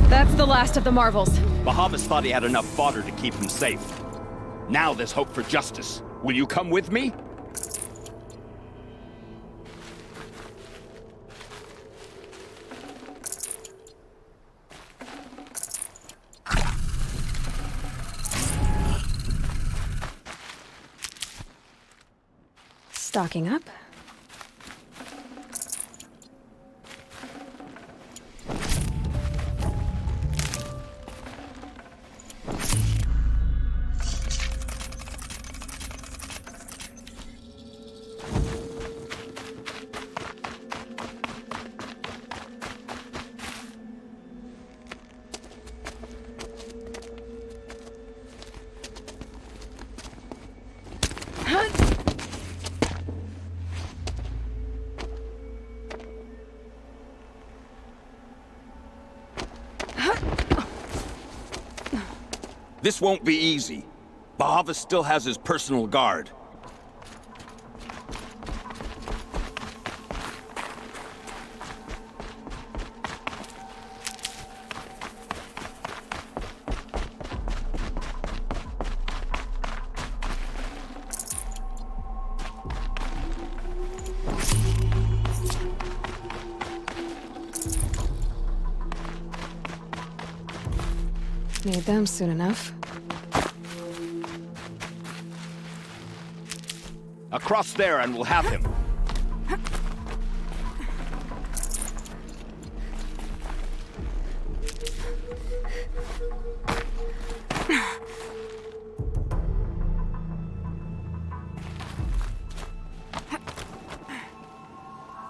That's the last of the Marvels. Bahavas thought he had enough fodder to keep him safe. Now there's hope for justice. Will you come with me? Stocking up. This won't be easy. Bahavas still has his personal guard. Need them soon enough. Across there and we'll have him.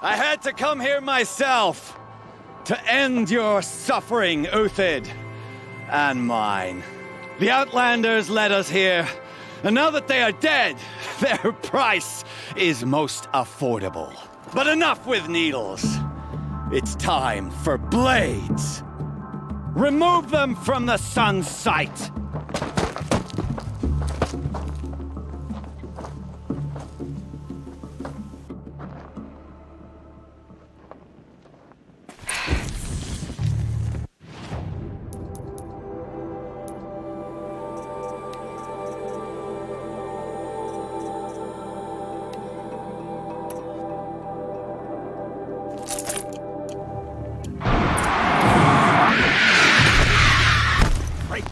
I had to come here myself to end your suffering, Uthid, and mine. The Outlanders led us here, and now that they are dead, their price is most affordable. But enough with needles. It's time for blades. Remove them from the sun's sight.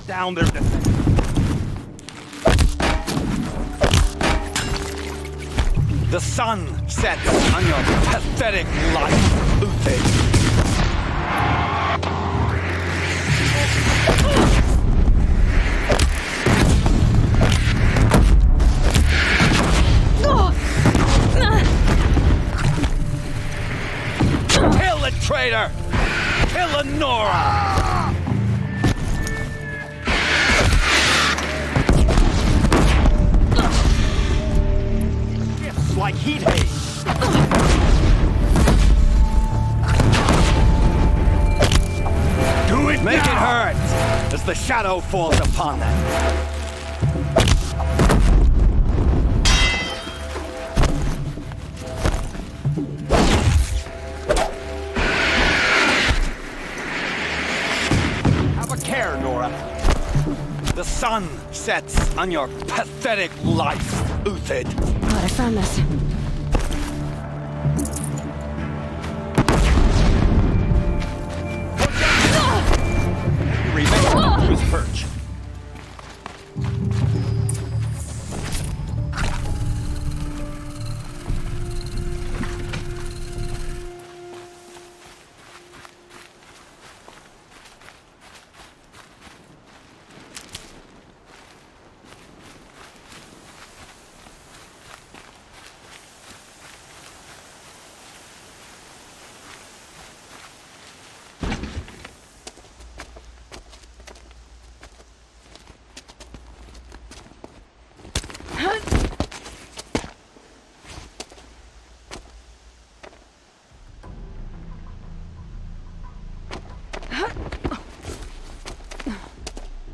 Down their defense. The sun sets on your pathetic life, Uthid. Kill the traitor! Kill Anora! Like heat haze. Do it Make now. It hurt as the shadow falls upon them. Have a care, Nora. The sun sets on your pathetic life, Uthid. God, I found this. Remain to his perch.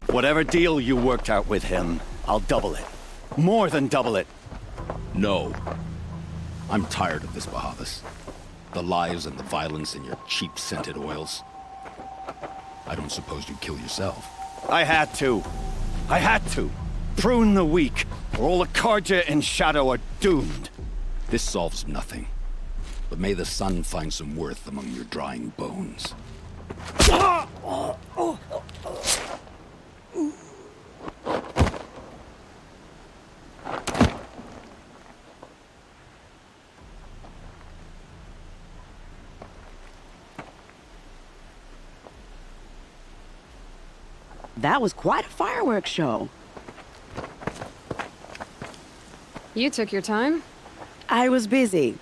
Whatever deal you worked out with him, I'll double it. More than double it. No. I'm tired of this, Bahavas. The lies and the violence and your cheap-scented oils. I don't suppose you'd kill yourself. I had to. I had to. Prune the weak, or all the Carja in Shadow are doomed. This solves nothing. But may the sun find some worth among your drying bones. That was quite a fireworks show. You took your time? I was busy.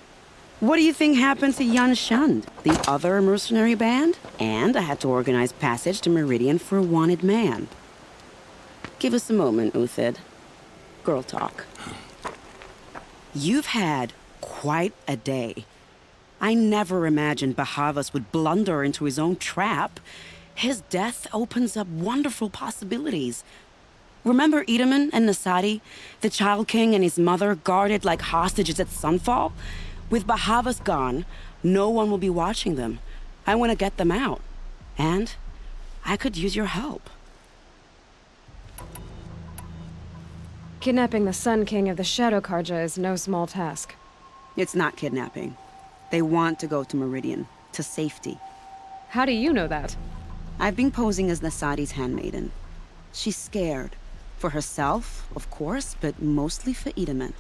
What do you think happened to Yan Shund, the other mercenary band? And I had to organize passage to Meridian for a wanted man. Give us a moment, Uthid. Girl talk. You've had quite a day. I never imagined Bahavas would blunder into his own trap. His death opens up wonderful possibilities. Remember Edaman and Nasadi, the Child King and his mother guarded like hostages at Sunfall? With Bahavas gone, no one will be watching them. I want to get them out. And I could use your help. Kidnapping the Sun King of the Shadow Carja is no small task. It's not kidnapping. They want to go to Meridian, to safety. How do you know that? I've been posing as Nasadi's handmaiden. She's scared. For herself, of course, but mostly for Edaman.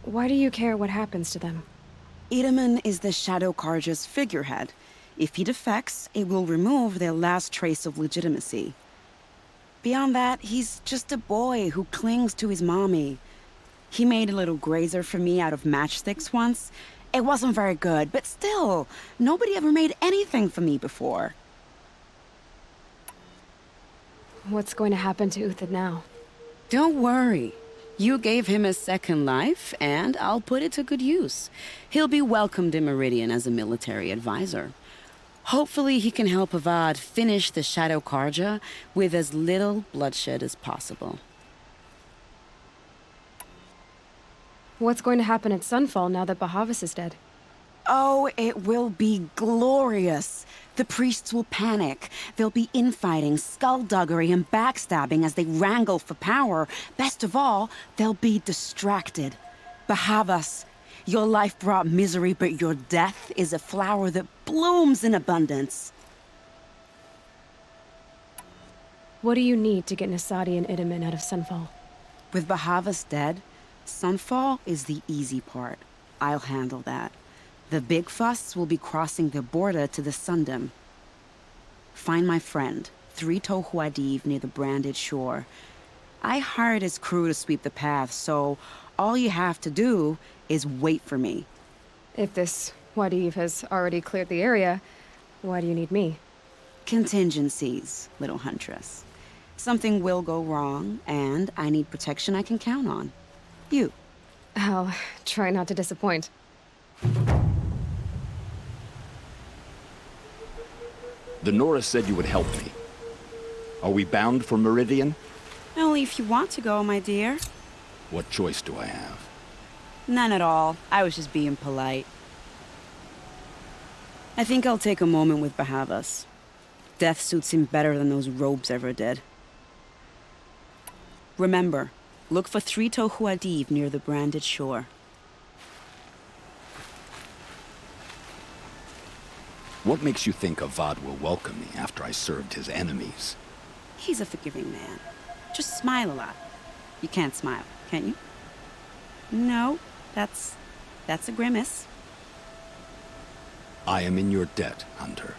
Why do you care what happens to them? Edaman is the Shadow Carja's figurehead. If he defects, it will remove their last trace of legitimacy. Beyond that, he's just a boy who clings to his mommy. He made a little grazer for me out of matchsticks once. It wasn't very good, but still, nobody ever made anything for me before. What's going to happen to Uthid now? Don't worry. You gave him a second life, and I'll put it to good use. He'll be welcomed in Meridian as a military advisor. Hopefully he can help Avad finish the Shadow Carja with as little bloodshed as possible. What's going to happen at Sunfall now that Bahavas is dead? Oh, it will be glorious. The priests will panic. There'll be infighting, skullduggery, and backstabbing as they wrangle for power. Best of all, they'll be distracted. Bahavas, your life brought misery, but your death is a flower that blooms in abundance. What do you need to get Nasadi and Idaman out of Sunfall? With Bahavas dead, Sunfall is the easy part. I'll handle that. The big fuss will be crossing the border to the Sundom. Find my friend, Three-Toe Huadiv, near the Branded Shore. I hired his crew to sweep the path, so all you have to do is wait for me. If this Huadiv has already cleared the area, why do you need me? Contingencies, little huntress. Something will go wrong, and I need protection I can count on. You. I'll try not to disappoint. The Nora said you would help me. Are we bound for Meridian? Only if you want to go, my dear. What choice do I have? None at all. I was just being polite. I think I'll take a moment with Bahavas. Death suits him better than those robes ever did. Remember, look for Three-Toe Huadiv near the Branded Shore. What makes you think Avad will welcome me after I served his enemies? He's a forgiving man. Just smile a lot. You can't smile, can you? No, that's a grimace. I am in your debt, Hunter.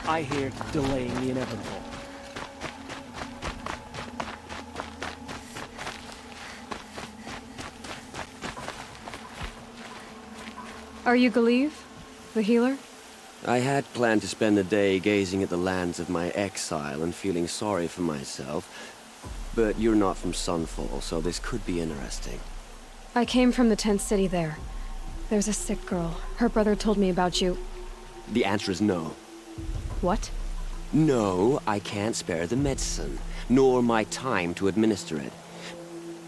I hear delaying the inevitable. Are you Galeev, the healer? I had planned to spend the day gazing at the lands of my exile and feeling sorry for myself. But you're not from Sunfall, so this could be interesting. I came from the tent city there. There's a sick girl. Her brother told me about you. The answer is no. What? No, I can't spare the medicine, nor my time to administer it.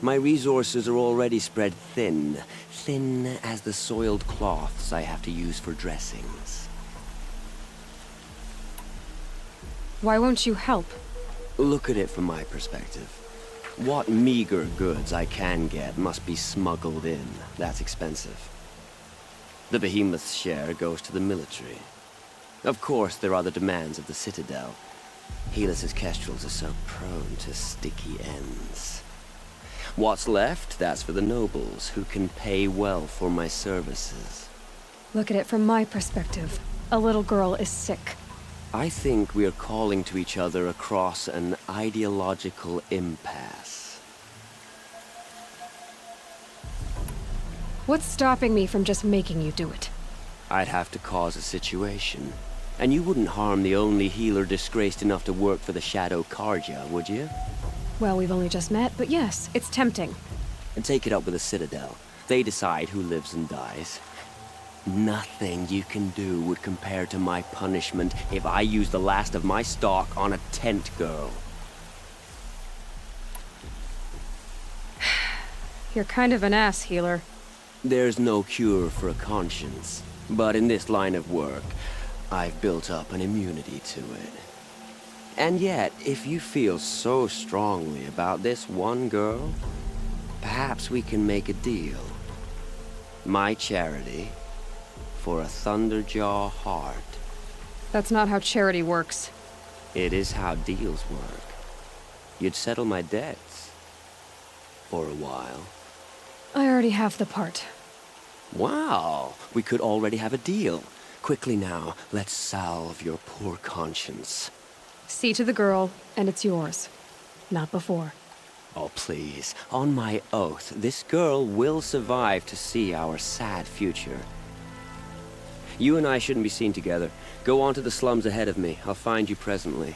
My resources are already spread thin. Thin as the soiled cloths I have to use for dressings. Why won't you help? Look at it from my perspective. What meager goods I can get must be smuggled in. That's expensive. The Behemoth's share goes to the military. Of course, there are the demands of the Citadel. Helis's kestrels are so prone to sticky ends. What's left, that's for the nobles, who can pay well for my services. Look at it from my perspective. A little girl is sick. I think we are calling to each other across an ideological impasse. What's stopping me from just making you do it? I'd have to cause a situation. And you wouldn't harm the only healer disgraced enough to work for the Shadow Carja, would you? Well, we've only just met, but yes, it's tempting. And take it up with the Citadel. They decide who lives and dies. Nothing you can do would compare to my punishment if I use the last of my stock on a tent girl. You're kind of an ass, healer. There's no cure for a conscience. But in this line of work, I've built up an immunity to it. And yet, if you feel so strongly about this one girl, perhaps we can make a deal. My charity for a Thunderjaw heart. That's not how charity works. It is how deals work. You'd settle my debts. For a while. I already have the part. Wow, we could already have a deal. Quickly now, let's salve your poor conscience. See to the girl, and it's yours. Not before. Oh, please. On my oath, this girl will survive to see our sad future. You and I shouldn't be seen together. Go on to the slums ahead of me. I'll find you presently.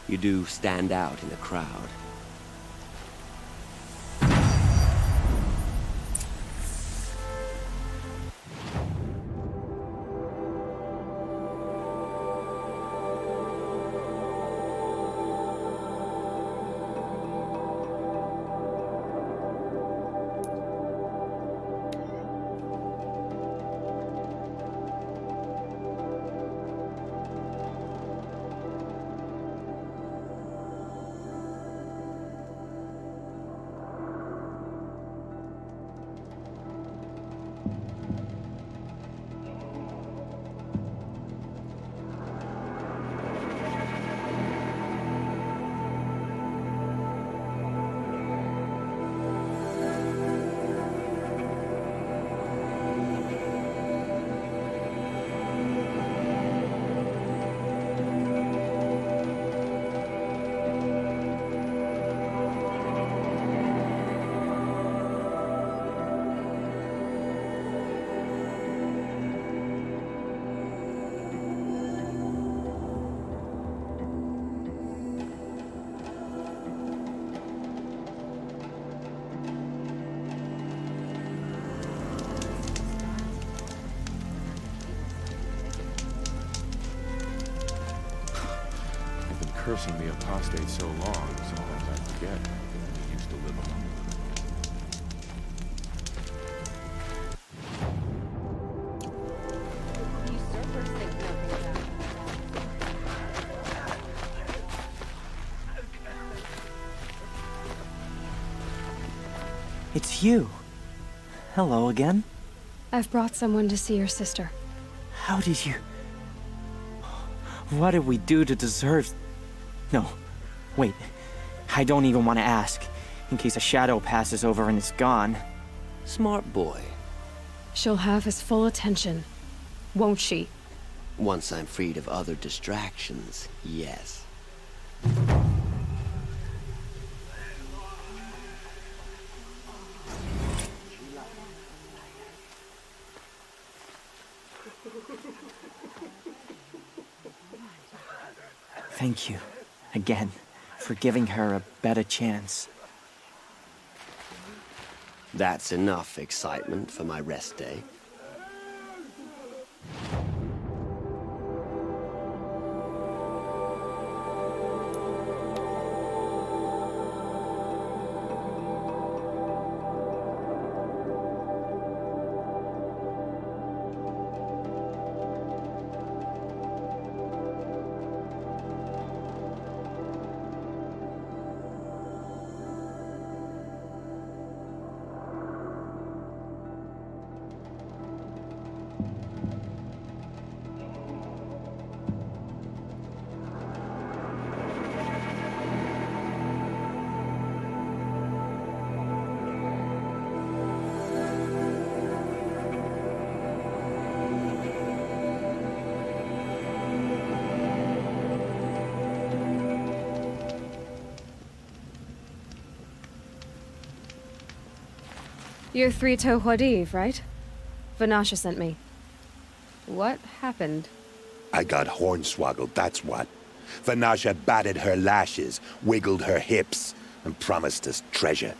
You do stand out in the crowd. Cursing the apostate so long, sometimes I forget that we used to live among It's you. Hello again. I've brought someone to see your sister. How did you... What did we do to deserve... No, wait. I don't even want to ask, in case a shadow passes over and it's gone. Smart boy. She'll have his full attention, won't she? Once I'm freed of other distractions, yes. Thank you, again, for giving her a better chance. That's enough excitement for my rest day. You're Three-Toe Huadiv, right? Vanasha sent me. What happened? I got hornswoggled, that's what. Vanasha batted her lashes, wiggled her hips, and promised us treasure.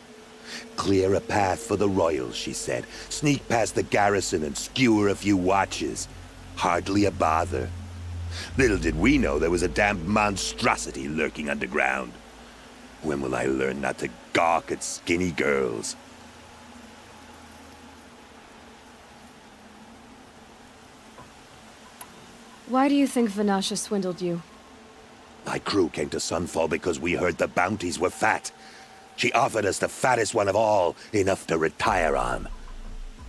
Clear a path for the royals, she said. Sneak past the garrison and skewer a few watches. Hardly a bother. Little did we know there was a damned monstrosity lurking underground. When will I learn not to gawk at skinny girls? Why do you think Vanasha swindled you? My crew came to Sunfall because we heard the bounties were fat. She offered us the fattest one of all, enough to retire on.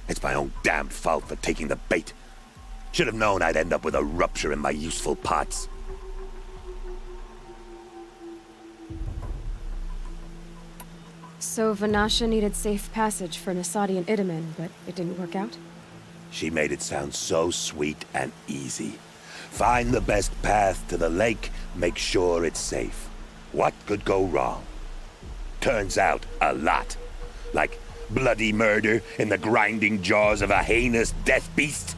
It's my own damned fault for taking the bait. Should have known I'd end up with a rupture in my useful parts. So Vanasha needed safe passage for Nasadi and Idaman, but it didn't work out? She made it sound so sweet and easy. Find the best path to the lake, make sure it's safe. What could go wrong? Turns out, a lot. Like bloody murder in the grinding jaws of a heinous death beast.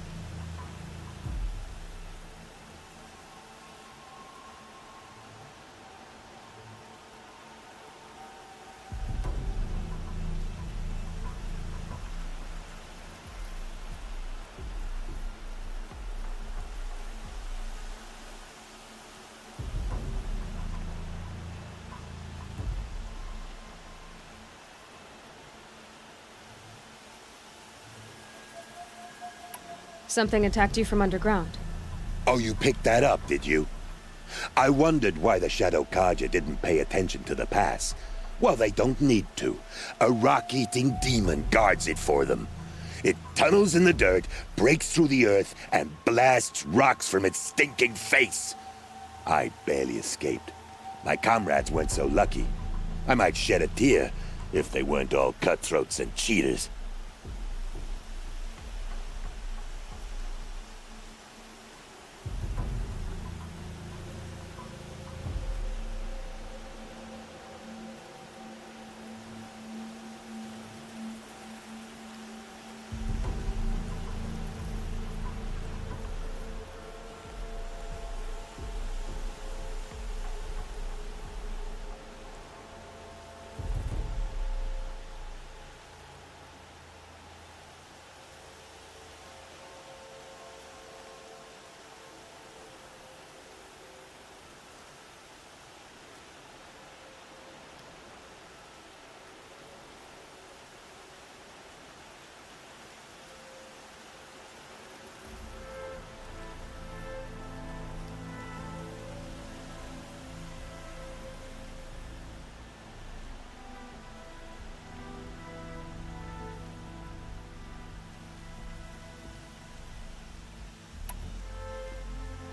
Something attacked you from underground. Oh, you picked that up, did you? I wondered why the Shadow Carja didn't pay attention to the pass. Well, they don't need to. A rock-eating demon guards it for them. It tunnels in the dirt, breaks through the earth, and blasts rocks from its stinking face. I barely escaped. My comrades weren't so lucky. I might shed a tear if they weren't all cutthroats and cheaters.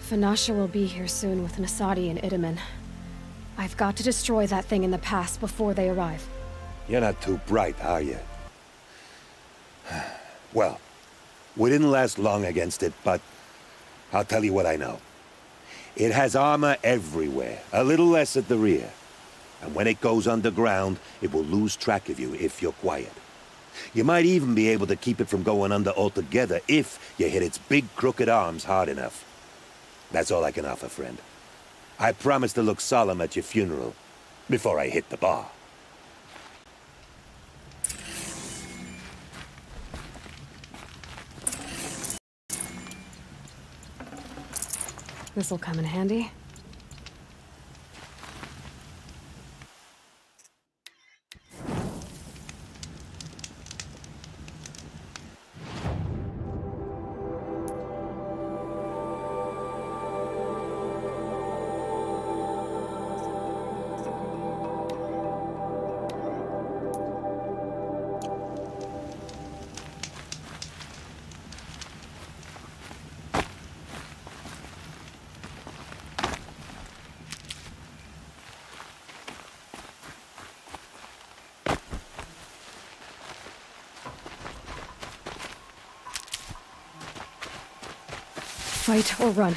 Vanasha will be here soon with Nasadi and Idaman. I've got to destroy that thing in the pass before they arrive. You're not too bright, are you? Well, we didn't last long against it, but I'll tell you what I know. It has armor everywhere, a little less at the rear. And when it goes underground, it will lose track of you if you're quiet. You might even be able to keep it from going under altogether if you hit its big crooked arms hard enough. That's all I can offer, friend. I promise to look solemn at your funeral before I hit the bar. This'll come in handy. Fight or run.